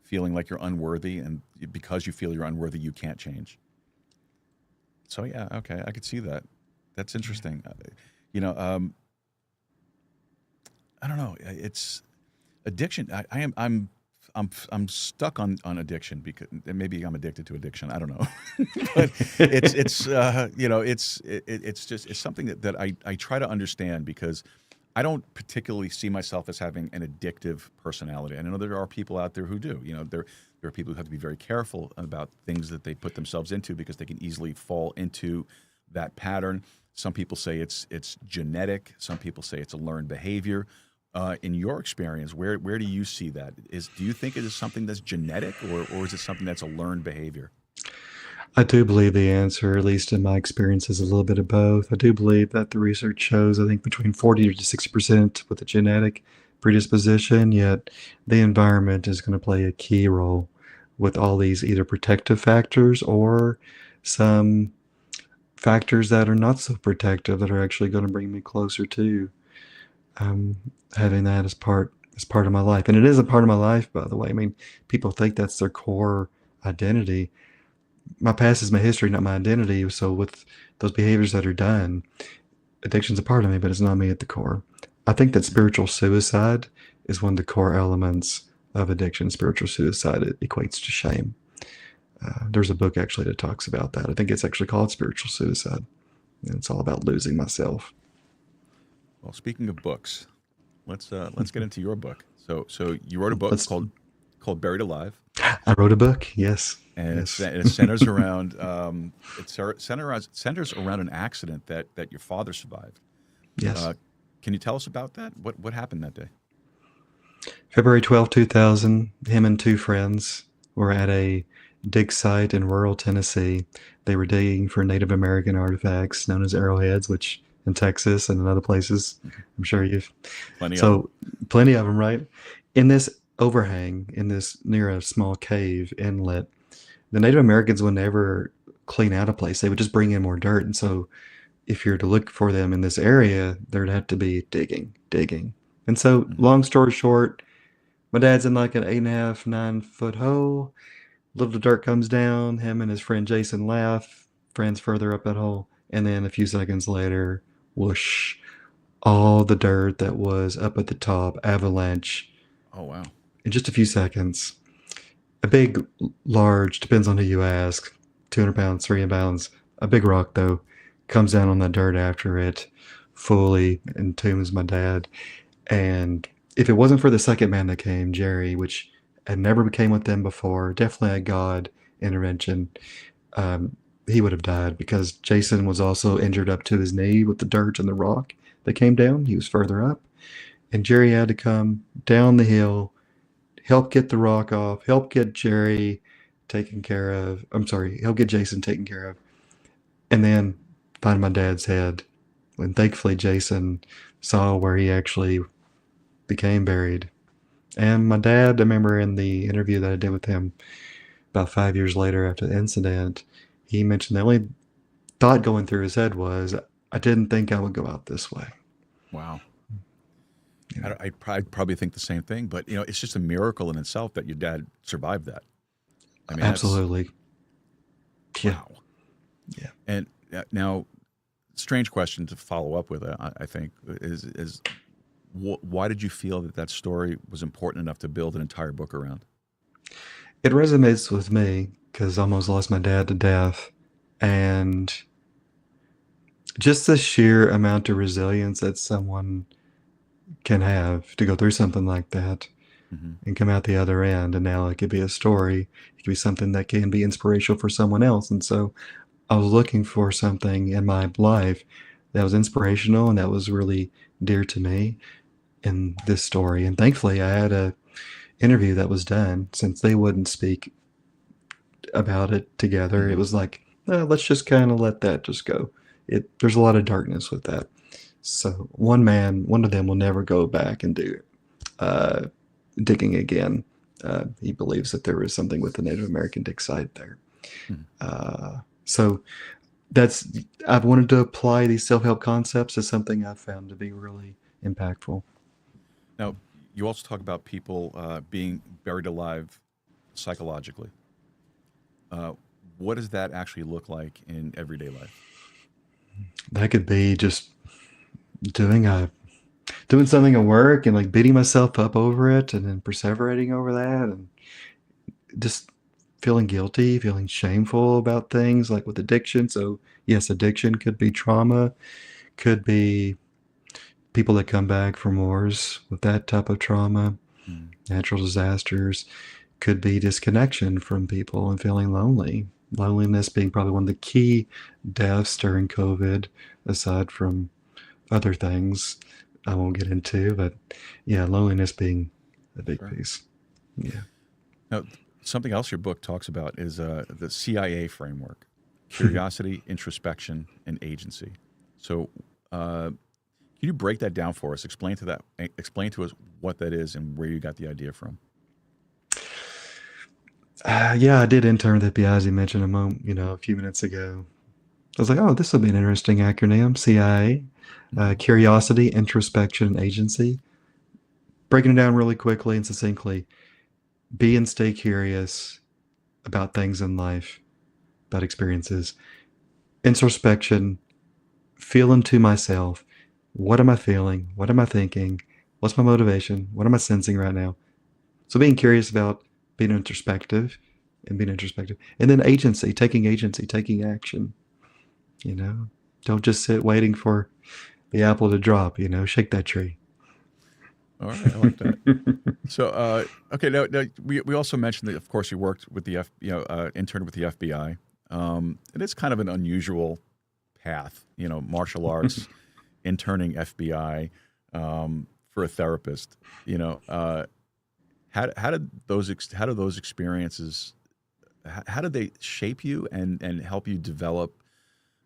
Feeling like you're unworthy, and because you feel you're unworthy, you can't change. So yeah, okay, I could see that. That's interesting. I don't know. It's addiction. I'm stuck on addiction because maybe I'm addicted to addiction. I don't know, but it's something that I try to understand because I don't particularly see myself as having an addictive personality. I know there are people out there who do. There are people who have to be very careful about things that they put themselves into because they can easily fall into that pattern. Some people say it's genetic. Some people say it's a learned behavior. In your experience, where do you see that? Do you think it is something that's genetic, or is it something that's a learned behavior? I do believe the answer, at least in my experience, is a little bit of both. I do believe that the research shows, I think, between 40 to 60% with a genetic predisposition, yet the environment is going to play a key role with all these either protective factors or some factors that are not so protective that are actually going to bring me closer to having that as part of my life. And it is a part of my life, by the way. I mean, people think that's their core identity. My past is my history, not my identity. So with those behaviors that are done, addiction's a part of me, but it's not me at the core. I think that spiritual suicide is one of the core elements of addiction. Spiritual suicide, it equates to shame. There's a book actually that talks about that. I think it's actually called Spiritual Suicide. And it's all about losing myself. Well, speaking of books, let's get into your book. So you wrote a book called Buried Alive. I wrote a book, yes. And yes. it centers around centers around an accident that your father survived. Yes. Can you tell us about that? What happened that day? February 12, 2000, him and two friends were at a dig site in rural Tennessee. They were digging for Native American artifacts known as arrowheads, which in Texas and in other places, I'm sure you've... Plenty of them, right? In this overhang, near a small cave inlet, the Native Americans would never clean out a place. They would just bring in more dirt. And so if you're to look for them in this area, there'd have to be digging. And so long story short, my dad's in like an 8.5, 9-foot hole. Little dirt comes down. Him and his friend Jason laugh. Friends further up that hole. And then a few seconds later, whoosh, all the dirt that was up at the top, avalanche. Oh, wow. In just a few seconds. A big, large, depends on who you ask, 200 pounds, 300 pounds, a big rock, though, comes down on the dirt after it, fully entombs my dad. And if it wasn't for the second man that came, Jerry, which had never came with them before, definitely a God intervention, he would have died, because Jason was also injured up to his knee with the dirt and the rock that came down. He was further up. And Jerry had to come down the hill, help get the rock off, help get Jerry taken care of. Help get Jason taken care of. And then find my dad's head. When thankfully Jason saw where he actually became buried. And my dad, I remember in the interview that I did with him about 5 years later after the incident, he mentioned the only thought going through his head was, I didn't think I would go out this way. Wow. Yeah. I'd probably think the same thing, but it's just a miracle in itself that your dad survived that. I mean, absolutely. Wow. Yeah. And now, strange question to follow up with, I think, is why did you feel that story was important enough to build an entire book around? It resonates with me because I almost lost my dad to death, and just the sheer amount of resilience that someone can have to go through something like that and come out the other end. And now it could be a story. It could be something that can be inspirational for someone else. And so I was looking for something in my life that was inspirational and that was really dear to me in this story. And thankfully I had a interview that was done, since they wouldn't speak about it together. It was like, let's just kind of let that just go. There's a lot of darkness with that. So one of them will never go back and do digging again. He believes that there is something with the Native American dig site there. So I've wanted to apply these self-help concepts to something I've found to be really impactful. Now, you also talk about people being buried alive psychologically. What does that actually look like in everyday life? That could be just doing something at work and like beating myself up over it and then perseverating over that, and just feeling guilty, feeling shameful about things like with addiction. So yes, addiction could be trauma, could be people that come back from wars with that type of trauma, natural disasters, could be disconnection from people and feeling lonely. Loneliness being probably one of the key deaths during COVID, aside from other things I won't get into, but yeah, loneliness being a big Sure. piece. Yeah. Now, something else your book talks about is the CIA framework: curiosity, introspection, and agency. So, can you break that down for us? Explain to us what that is and where you got the idea from. Yeah, I did intern with the FBI, as you mentioned a few minutes ago. I was like, oh, this will be an interesting acronym. CIA, curiosity, introspection, and agency. Breaking it down really quickly and succinctly: be and stay curious about things in life, about experiences. Introspection, feel into myself. What am I feeling? What am I thinking? What's my motivation? What am I sensing right now? So being curious about being introspective and being introspective. And then agency, taking action. Don't just sit waiting for the apple to drop, shake that tree. All right, I like that. So, okay, now we also mentioned that, of course, you worked with the interned with the FBI, and it's kind of an unusual path, martial arts, interning FBI, for a therapist. How did those experiences, how did they shape you and help you develop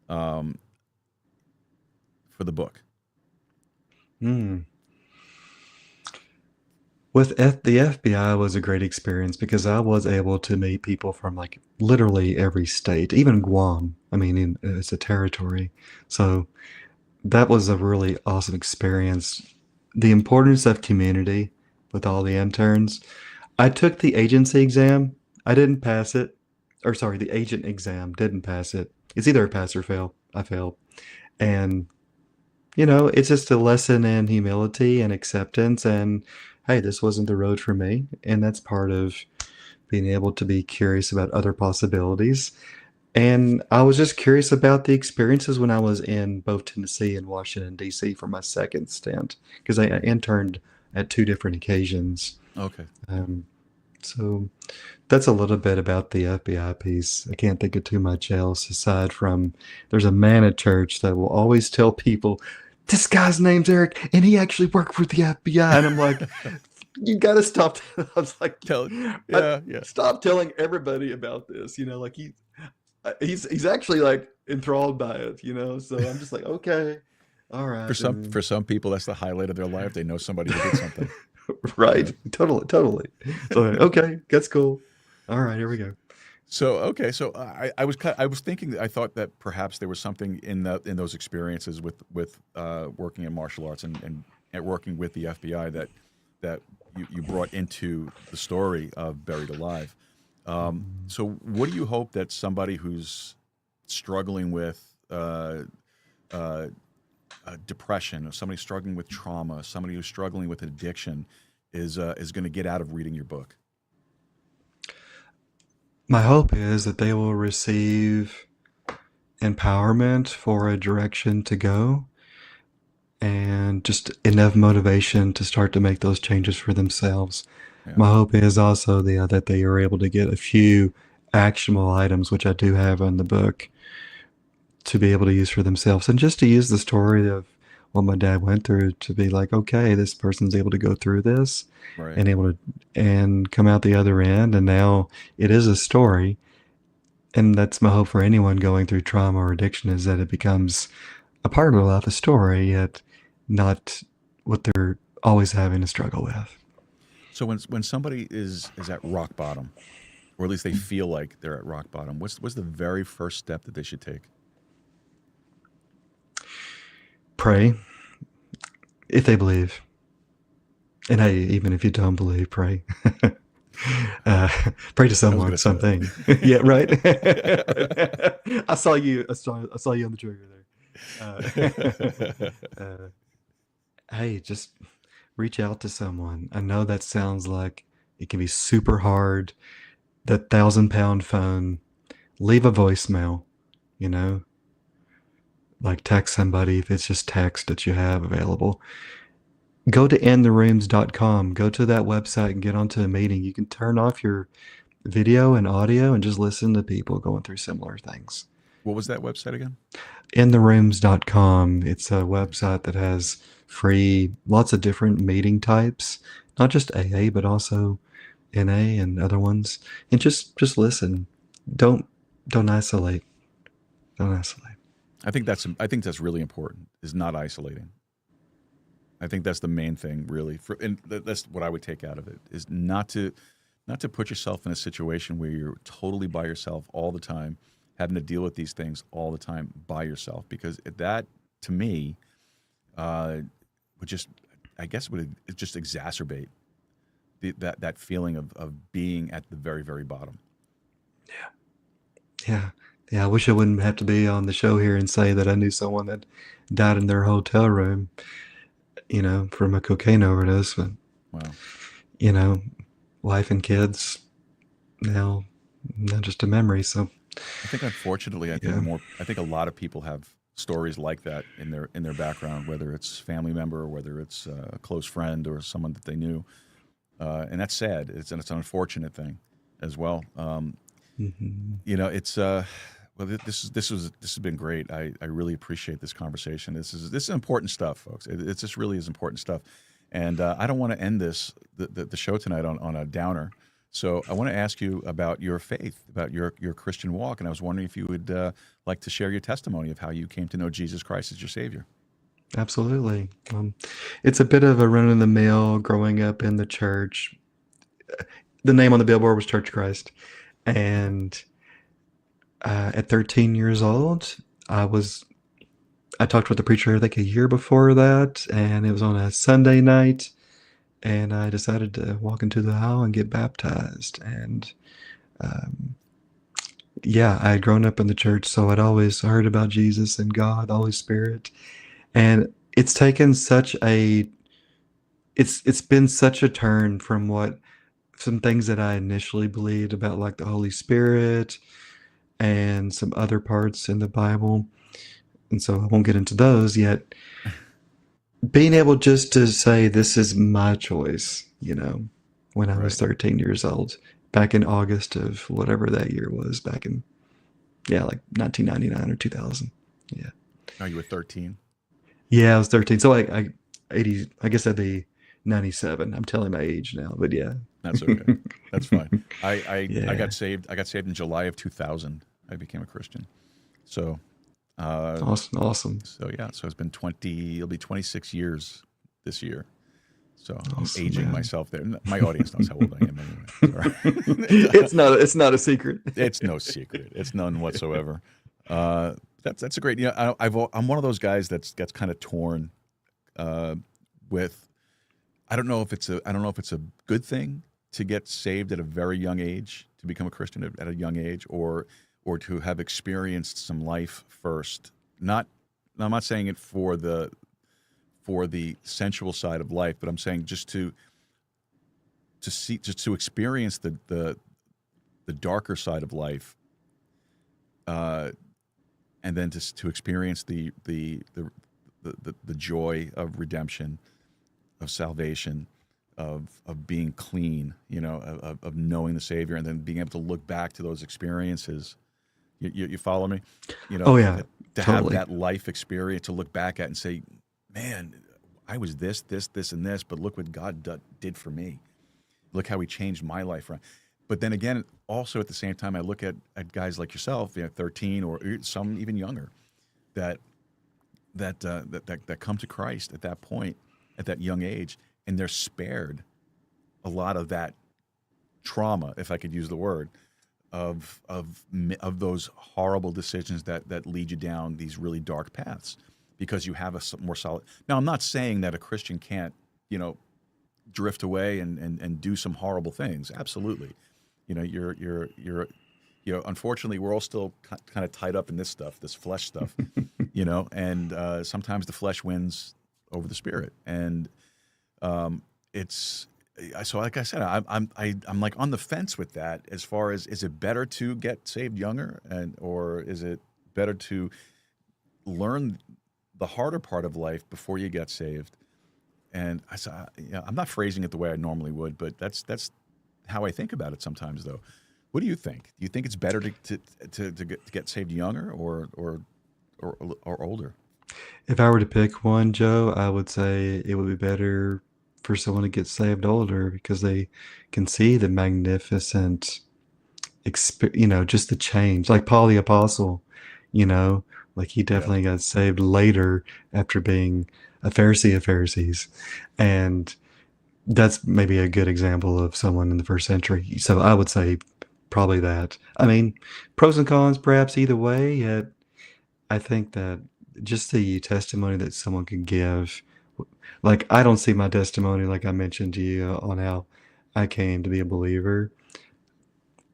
for the book? With the FBI was a great experience because I was able to meet people from like literally every state, even Guam. I mean, it's a territory. So that was a really awesome experience. The importance of community with all the interns. I took the agency exam. I didn't pass it. Or sorry, the agent exam, didn't pass it. It's either a pass or fail. I failed. And, it's just a lesson in humility and acceptance. And hey, this wasn't the road for me. And that's part of being able to be curious about other possibilities. And I was just curious about the experiences when I was in both Tennessee and Washington, D.C. for my second stint, because I interned at two different occasions. Okay. So that's a little bit about the FBI piece. I can't think of too much else aside from there's a man at church that will always tell people, this guy's name's Eric, and he actually worked for the FBI. And I'm like, you got to stop. I was like, stop telling everybody about this. Like he's actually like enthralled by it. So I'm just like, okay, all right. For some people, that's the highlight of their life. They know somebody who did something. Right. Yeah. Totally. So okay, that's cool. All right, here we go. So okay, so I was thinking, I thought that perhaps there was something in those experiences with working in martial arts and working with the FBI that you brought into the story of Buried Alive. So what do you hope that somebody who's struggling with depression, or somebody struggling with trauma, somebody who's struggling with addiction is going to get out of reading your book? My hope is that they will receive empowerment for a direction to go and just enough motivation to start to make those changes for themselves. Yeah. My hope is also that they are able to get a few actionable items, which I do have in the book, to be able to use for themselves, and just to use the story of what my dad went through to be like, okay, this person's able to go through this, right, and able to and come out the other end, and now it is a story. And that's my hope for anyone going through trauma or addiction, is that it becomes a part of their life, a story, yet not what they're always having to struggle with. So when somebody is at rock bottom, or at least they feel like they're at rock bottom, what's the very first step that they should take? Pray, if they believe. And hey, even if you don't believe, pray. Pray to someone, something. Yeah, right. I saw you on the trigger there. Hey, just reach out to someone. I know that sounds like it can be super hard. That 1,000-pound phone. Leave a voicemail. Like text somebody if it's just text that you have available. Go to intherooms.com. Go to that website and get onto a meeting. You can turn off your video and audio and just listen to people going through similar things. What was that website again? intherooms.com. It's a website that has lots of different meeting types, not just AA, but also NA and other ones. And just listen. Don't isolate. Don't isolate. I think that's really important, is not isolating. I think that's the main thing, really. And that's what I would take out of it, is not to put yourself in a situation where you're totally by yourself all the time, having to deal with these things all the time by yourself, because that, to me, would just exacerbate that feeling of being at the very, very bottom. Yeah. I wish I wouldn't have to be on the show here and say that I knew someone that died in their hotel room, from a cocaine overdose. But, wow. Wife and kids, now not just a memory. So I think, unfortunately, I think a lot of people have stories like that in their background, whether it's family member or whether it's a close friend or someone that they knew, and that's sad. It's an unfortunate thing as well. It's this has been great. I really appreciate this conversation. This is important stuff, folks. It just really is important stuff, and I don't want to end the show tonight on a downer. So I want to ask you about your faith, about your Christian walk, and I was wondering if you would like to share your testimony of how you came to know Jesus Christ as your Savior. Absolutely. It's a bit of a run-of-the-mill growing up in the church. The name on the billboard was Church of Christ. And at 13 years old, I talked with the preacher, I think, a year before that, and it was on a Sunday night. And I decided to walk into the aisle and get baptized. And I had grown up in the church, so I'd always heard about Jesus and God, the Holy Spirit. And it's taken it's been such a turn from some things that I initially believed about, like the Holy Spirit and some other parts in the Bible. And so I won't get into those yet. Being able just to say, this is my choice, when I was 13 years old, back in August of whatever that year was, back in, like 1999 or 2000. Yeah. Oh, you were 13? Yeah, I was 13. So I guess that'd be 97. I'm telling my age now, but yeah. That's okay. That's fine. I got saved. I got saved in July of 2000. I became a Christian. So awesome. So so it's been it'll be 26 years this year. So awesome, I'm aging myself there. My audience knows how old I am anyway. It's not a secret. It's no secret. It's none whatsoever. That's a great. I'm one of those guys that's kind of torn with. I don't know if it's a good thing to get saved at a very young age, to become a Christian at a young age, or to have experienced some life first. I'm not saying it for the sensual side of life, but I'm saying just to experience the darker side of life, and then to experience the joy of redemption, of salvation, of being clean, of knowing the Savior, and then being able to look back to those experiences. You follow me? Oh yeah, to totally. have that life experience to look back at and say, man, I was this, and this, but look what God did for me. Look how He changed my life around. But then again, also at the same time, I look at guys like yourself, 13 or some even younger, that come to Christ at that point, at that young age, and they're spared a lot of that trauma, if I could use the word, of those horrible decisions that lead you down these really dark paths, because you have a more solid. Now, I'm not saying that a Christian can't, drift away and do some horrible things. Absolutely, you're unfortunately, we're all still kind of tied up in this stuff, this flesh stuff, and sometimes the flesh wins over the spirit, and it's. So, like I said, I'm like on the fence with that. As far as, is it better to get saved younger, or is it better to learn the harder part of life before you get saved? And I'm not phrasing it the way I normally would, but that's how I think about it sometimes, though. What do you think? Do you think it's better to get saved younger or older? If I were to pick one, Joe, I would say it would be better for someone to get saved older because they can see the magnificent, just the change. Like Paul the Apostle, like he definitely got saved later after being a Pharisee of Pharisees. And that's maybe a good example of someone in the first century. So I would say probably that. I mean, pros and cons, perhaps either way, yet I think that just the testimony that someone can give, like I don't see my testimony, like I mentioned to you on how I came to be a believer.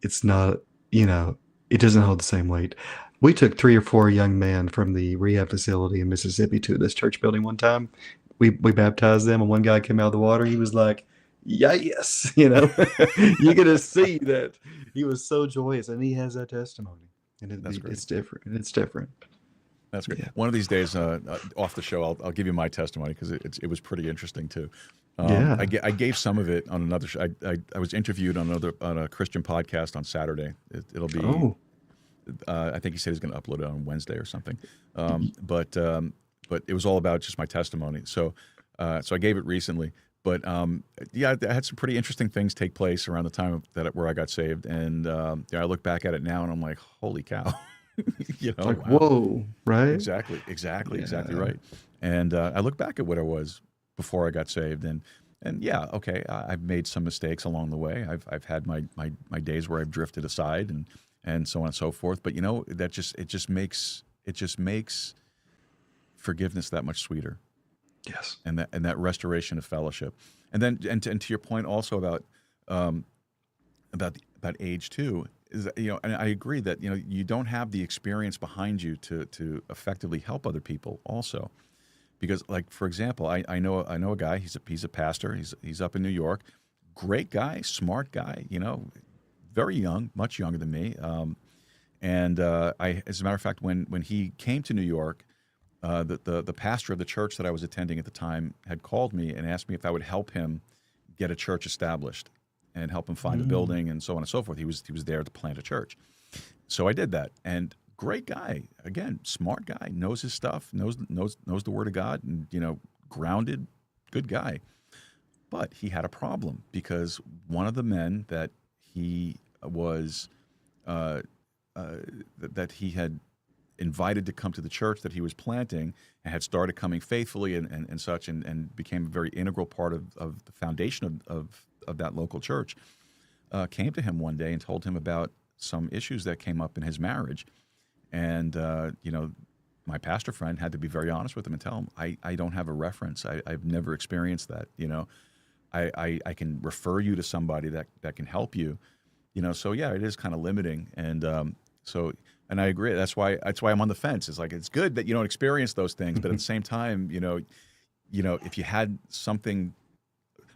It's not, it doesn't hold the same weight. We took 3 or 4 young men from the rehab facility in Mississippi to this church building one time. We baptized them, and one guy came out of the water. He was like, yes, you're going to see that he was so joyous, and he has that testimony. And That's great. It's different. It's different. That's great. Yeah. One of these days, off the show, I'll give you my testimony because it was pretty interesting too. Yeah. I gave some of it on another show. I was interviewed on a Christian podcast on Saturday. It'll be. Oh. I think he said he's going to upload it on Wednesday or something. But it was all about just my testimony. So I gave it recently. But I had some pretty interesting things take place around the time where I got saved, and I look back at it now and I'm like, holy cow. Like, wow. whoa, right? Exactly right. And I look back at what I was before I got saved, and okay, I've made some mistakes along the way. I've had my days where I've drifted aside and so on and so forth. But it just makes forgiveness that much sweeter. Yes. And that restoration of fellowship, and to your point also about age too. Is that, and I agree that you don't have the experience behind you to effectively help other people also, because like for example, I know a guy, he's a pastor, he's up in New York, great guy, smart guy, very young, much younger than me, and as a matter of fact, when he came to New York, the pastor of the church that I was attending at the time had called me and asked me if I would help him get a church established and help him find a building and so on and so forth. He was there to plant a church. So I did that. And great guy, again, smart guy, knows his stuff, knows the word of God, and grounded, good guy. But he had a problem because one of the men that he was that he had invited to come to the church that he was planting and had started coming faithfully and such and became a very integral part of the foundation of that local church, came to him one day and told him about some issues that came up in his marriage. And, my pastor friend had to be very honest with him and tell him, I don't have a reference. I've never experienced that. I can refer you to somebody that can help you, so yeah, it is kind of limiting. And and I agree. That's why I'm on the fence. It's like, it's good that you don't experience those things, but at the same time, if you had something,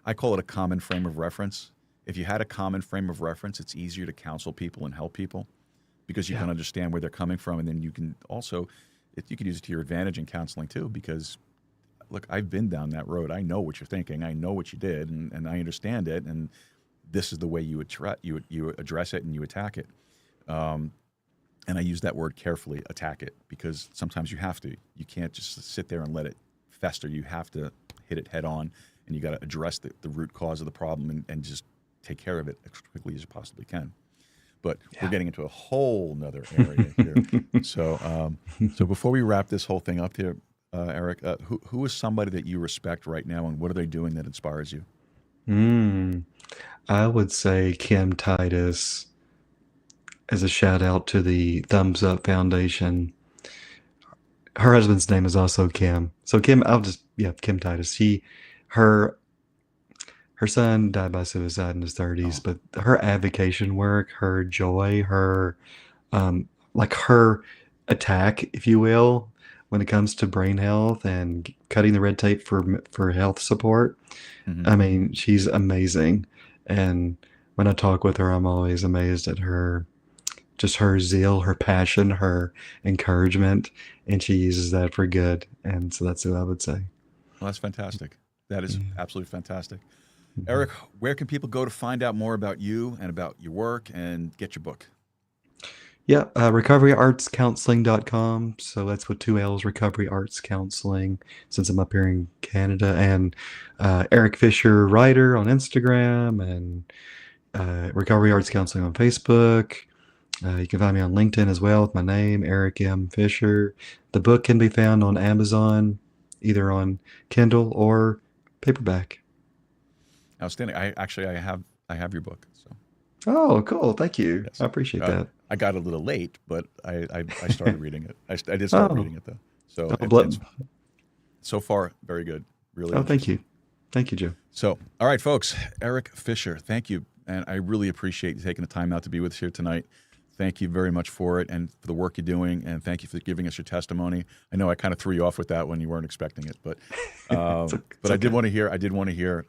I call it a common frame of reference. If you had a common frame of reference, it's easier to counsel people and help people because you can understand where they're coming from. And then you can also, you can use it to your advantage in counseling too, because look, I've been down that road. I know what you're thinking. I know what you did, and I understand it. And this is the way you address it and you attack it. And I use that word carefully, attack it, because sometimes you have to. You can't just sit there and let it fester. You have to hit it head on, and you got to address the root cause of the problem and just take care of it as quickly as you possibly can. But we're getting into a whole nother area here. So before we wrap this whole thing up here, Eric, who is somebody that you respect right now, and what are they doing that inspires you? I would say Kim Titus, as a shout out to the Thumbs Up Foundation. Her husband's name is also Kim. So Kim, Kim Titus. Her son died by suicide in his 30s, but her advocation work, her joy, her her attack, if you will, when it comes to brain health and cutting the red tape for health support. I mean, she's amazing. And when I talk with her, I'm always amazed at her zeal, her passion, her encouragement, and she uses that for good. And so that's who I would say. Well, that's fantastic. That is absolutely fantastic. Eric, where can people go to find out more about you and about your work and get your book? Yeah, recoveryartscounseling.com. So that's with two L's, Recovery Arts Counseling, since I'm up here in Canada. And Eric Fisher Writer on Instagram, and Recovery Arts Counseling on Facebook. You can find me on LinkedIn as well with my name, Eric M. Fisher. The book can be found on Amazon, either on Kindle or paperback. Outstanding. I have your book. So Oh, cool. Thank you. yes. I appreciate that. I got a little late, but I started reading it. I did start Oh. reading it though. So Oh, it's so far very good. Really. Oh, thank you. Thank you, Joe. So, all right, folks. Eric Fisher, thank you, and I really appreciate you taking the time out to be with us here tonight. Thank you very much for it and for the work you're doing, and thank you for giving us your testimony. I know I kind of threw you off with that when you weren't expecting it, but I did want to hear. I did want to hear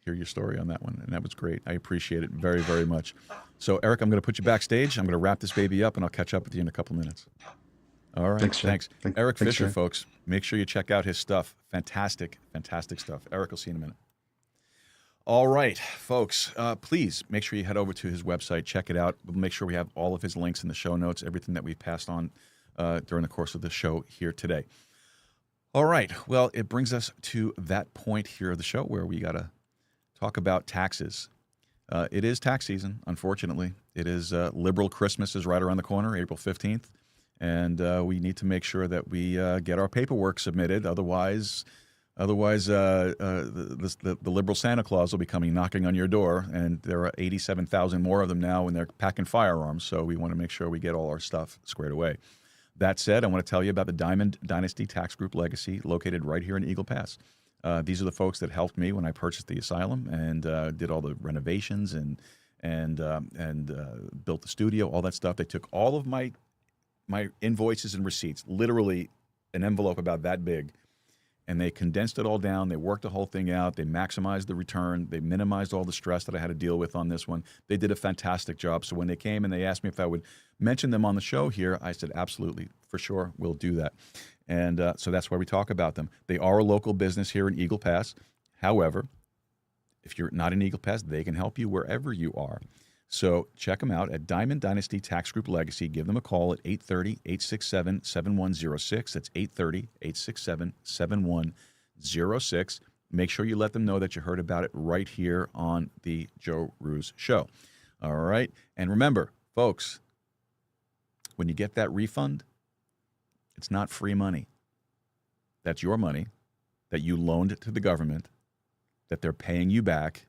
your story on that one, and that was great. I appreciate it very, very much. So, Eric, I'm going to put you backstage. I'm going to wrap this baby up, and I'll catch up with you in a couple minutes. All right. Thanks, Joe. Thanks. Eric Thanks, Fisher, Joe. folks. Make sure you check out his stuff. Fantastic, fantastic stuff. Eric, will see you in a minute. All right, folks, please make sure you head over to his website, check it out. We'll make sure we have all of his links in the show notes, everything that we've passed on during the course of the show here today. All right, well, it brings us to that point here of the show where we got to talk about taxes. It is tax season, unfortunately. It is liberal Christmas is right around the corner, April 15th, and we need to make sure that we get our paperwork submitted. Otherwise, the liberal Santa Claus will be coming knocking on your door, and there are 87,000 more of them now, and they're packing firearms. So we want to make sure we get all our stuff squared away. That said, I want to tell you about the Diamond Dynasty Tax Group Legacy, located right here in Eagle Pass. These are the folks that helped me when I purchased the asylum and did all the renovations and built the studio, all that stuff. They took all of my invoices and receipts, literally an envelope about that big, and they condensed it all down. They worked the whole thing out. They maximized the return. They minimized all the stress that I had to deal with on this one. They did a fantastic job. So when they came and they asked me if I would mention them on the show here, I said, absolutely, for sure, we'll do that. And so that's why we talk about them. They are a local business here in Eagle Pass. However, if you're not in Eagle Pass, they can help you wherever you are. So check them out at Diamond Dynasty Tax Group Legacy. Give them a call at 830-867-7106. That's 830-867-7106. Make sure you let them know that you heard about it right here on the Joe Rooz Show. All right? And remember, folks, when you get that refund, it's not free money. That's your money that you loaned to the government that they're paying you back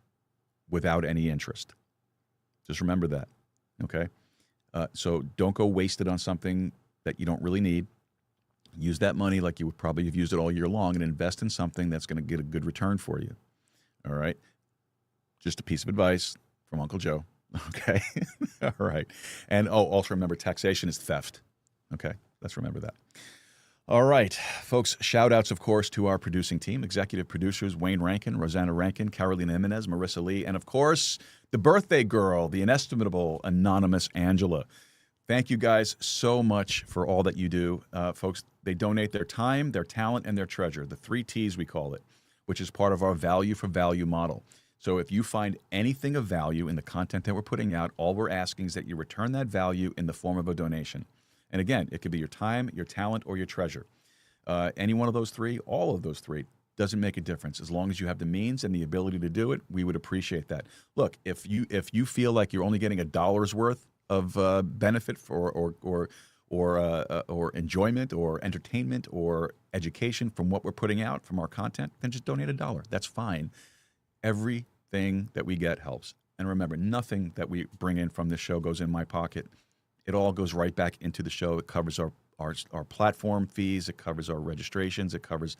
without any interest. Just remember that, okay? So don't go waste it on something that you don't really need. Use that money like you would probably have used it all year long and invest in something that's going to get a good return for you, all right? Just a piece of advice from Uncle Joe, okay? All right. And, also remember, taxation is theft, okay? Let's remember that. All right, folks, shout-outs, of course, to our producing team, executive producers Wayne Rankin, Rosanna Rankin, Carolina Jimenez, Marissa Lee, and, of course, the birthday girl, the inestimable anonymous Angela. Thank you guys so much for all that you do. Folks, they donate their time, their talent, and their treasure, the 3 T's we call it, which is part of our value for value model. So if you find anything of value in the content that we're putting out, all we're asking is that you return that value in the form of a donation. And again, it could be your time, your talent, or your treasure. Any one of those 3, all of those 3, doesn't make a difference. As long as you have the means and the ability to do it, we would appreciate that. Look, if you feel like you're only getting $1 worth of benefit or enjoyment or entertainment or education from what we're putting out from our content, then just donate $1. That's fine. Everything that we get helps. And remember, nothing that we bring in from this show goes in my pocket. It all goes right back into the show. It covers our platform fees. It covers our registrations. It covers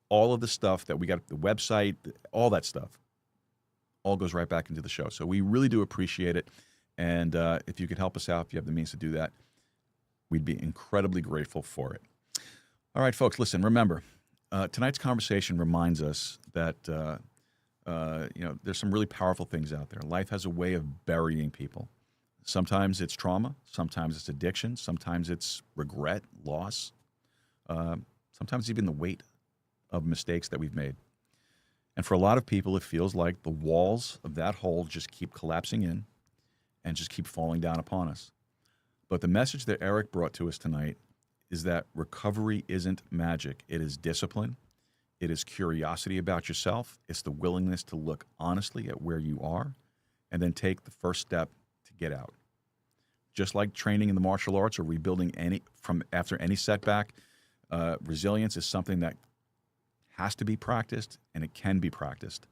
all of the stuff that we got, the website, all that stuff. All goes right back into the show. So we really do appreciate it. And if you could help us out, if you have the means to do that, we'd be incredibly grateful for it. All right, folks, listen, remember, tonight's conversation reminds us that there's some really powerful things out there. Life has a way of burying people. Sometimes it's trauma, sometimes it's addiction, sometimes it's regret, loss, sometimes even the weight of mistakes that we've made. And for a lot of people, it feels like the walls of that hole just keep collapsing in and just keep falling down upon us. But the message that Eric brought to us tonight is that recovery isn't magic. It is discipline. It is curiosity about yourself. It's the willingness to look honestly at where you are and then take the first step to get out. Just like training in the martial arts or rebuilding after any setback, resilience is something that has to be practiced, and it can be practiced.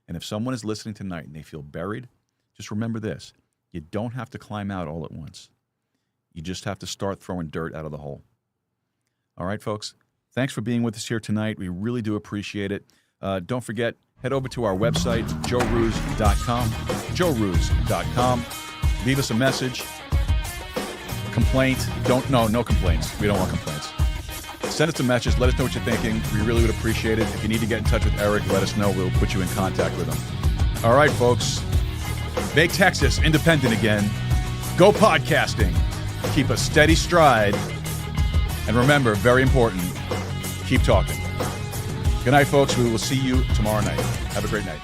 And if someone is listening tonight and they feel buried, just remember this. You don't have to climb out all at once. You just have to start throwing dirt out of the hole. All right, folks. Thanks for being with us here tonight. We really do appreciate it. Don't forget, head over to our website, joerooz.com, joerooz.com. Leave us a message, complaint. No complaints. We don't want complaints. Send us a message. Let us know what you're thinking. We really would appreciate it. If you need to get in touch with Eric, let us know. We'll put you in contact with him. All right, folks. Make Texas independent again. Go podcasting. Keep a steady stride. And remember, very important, keep talking. Good night, folks. We will see you tomorrow night. Have a great night.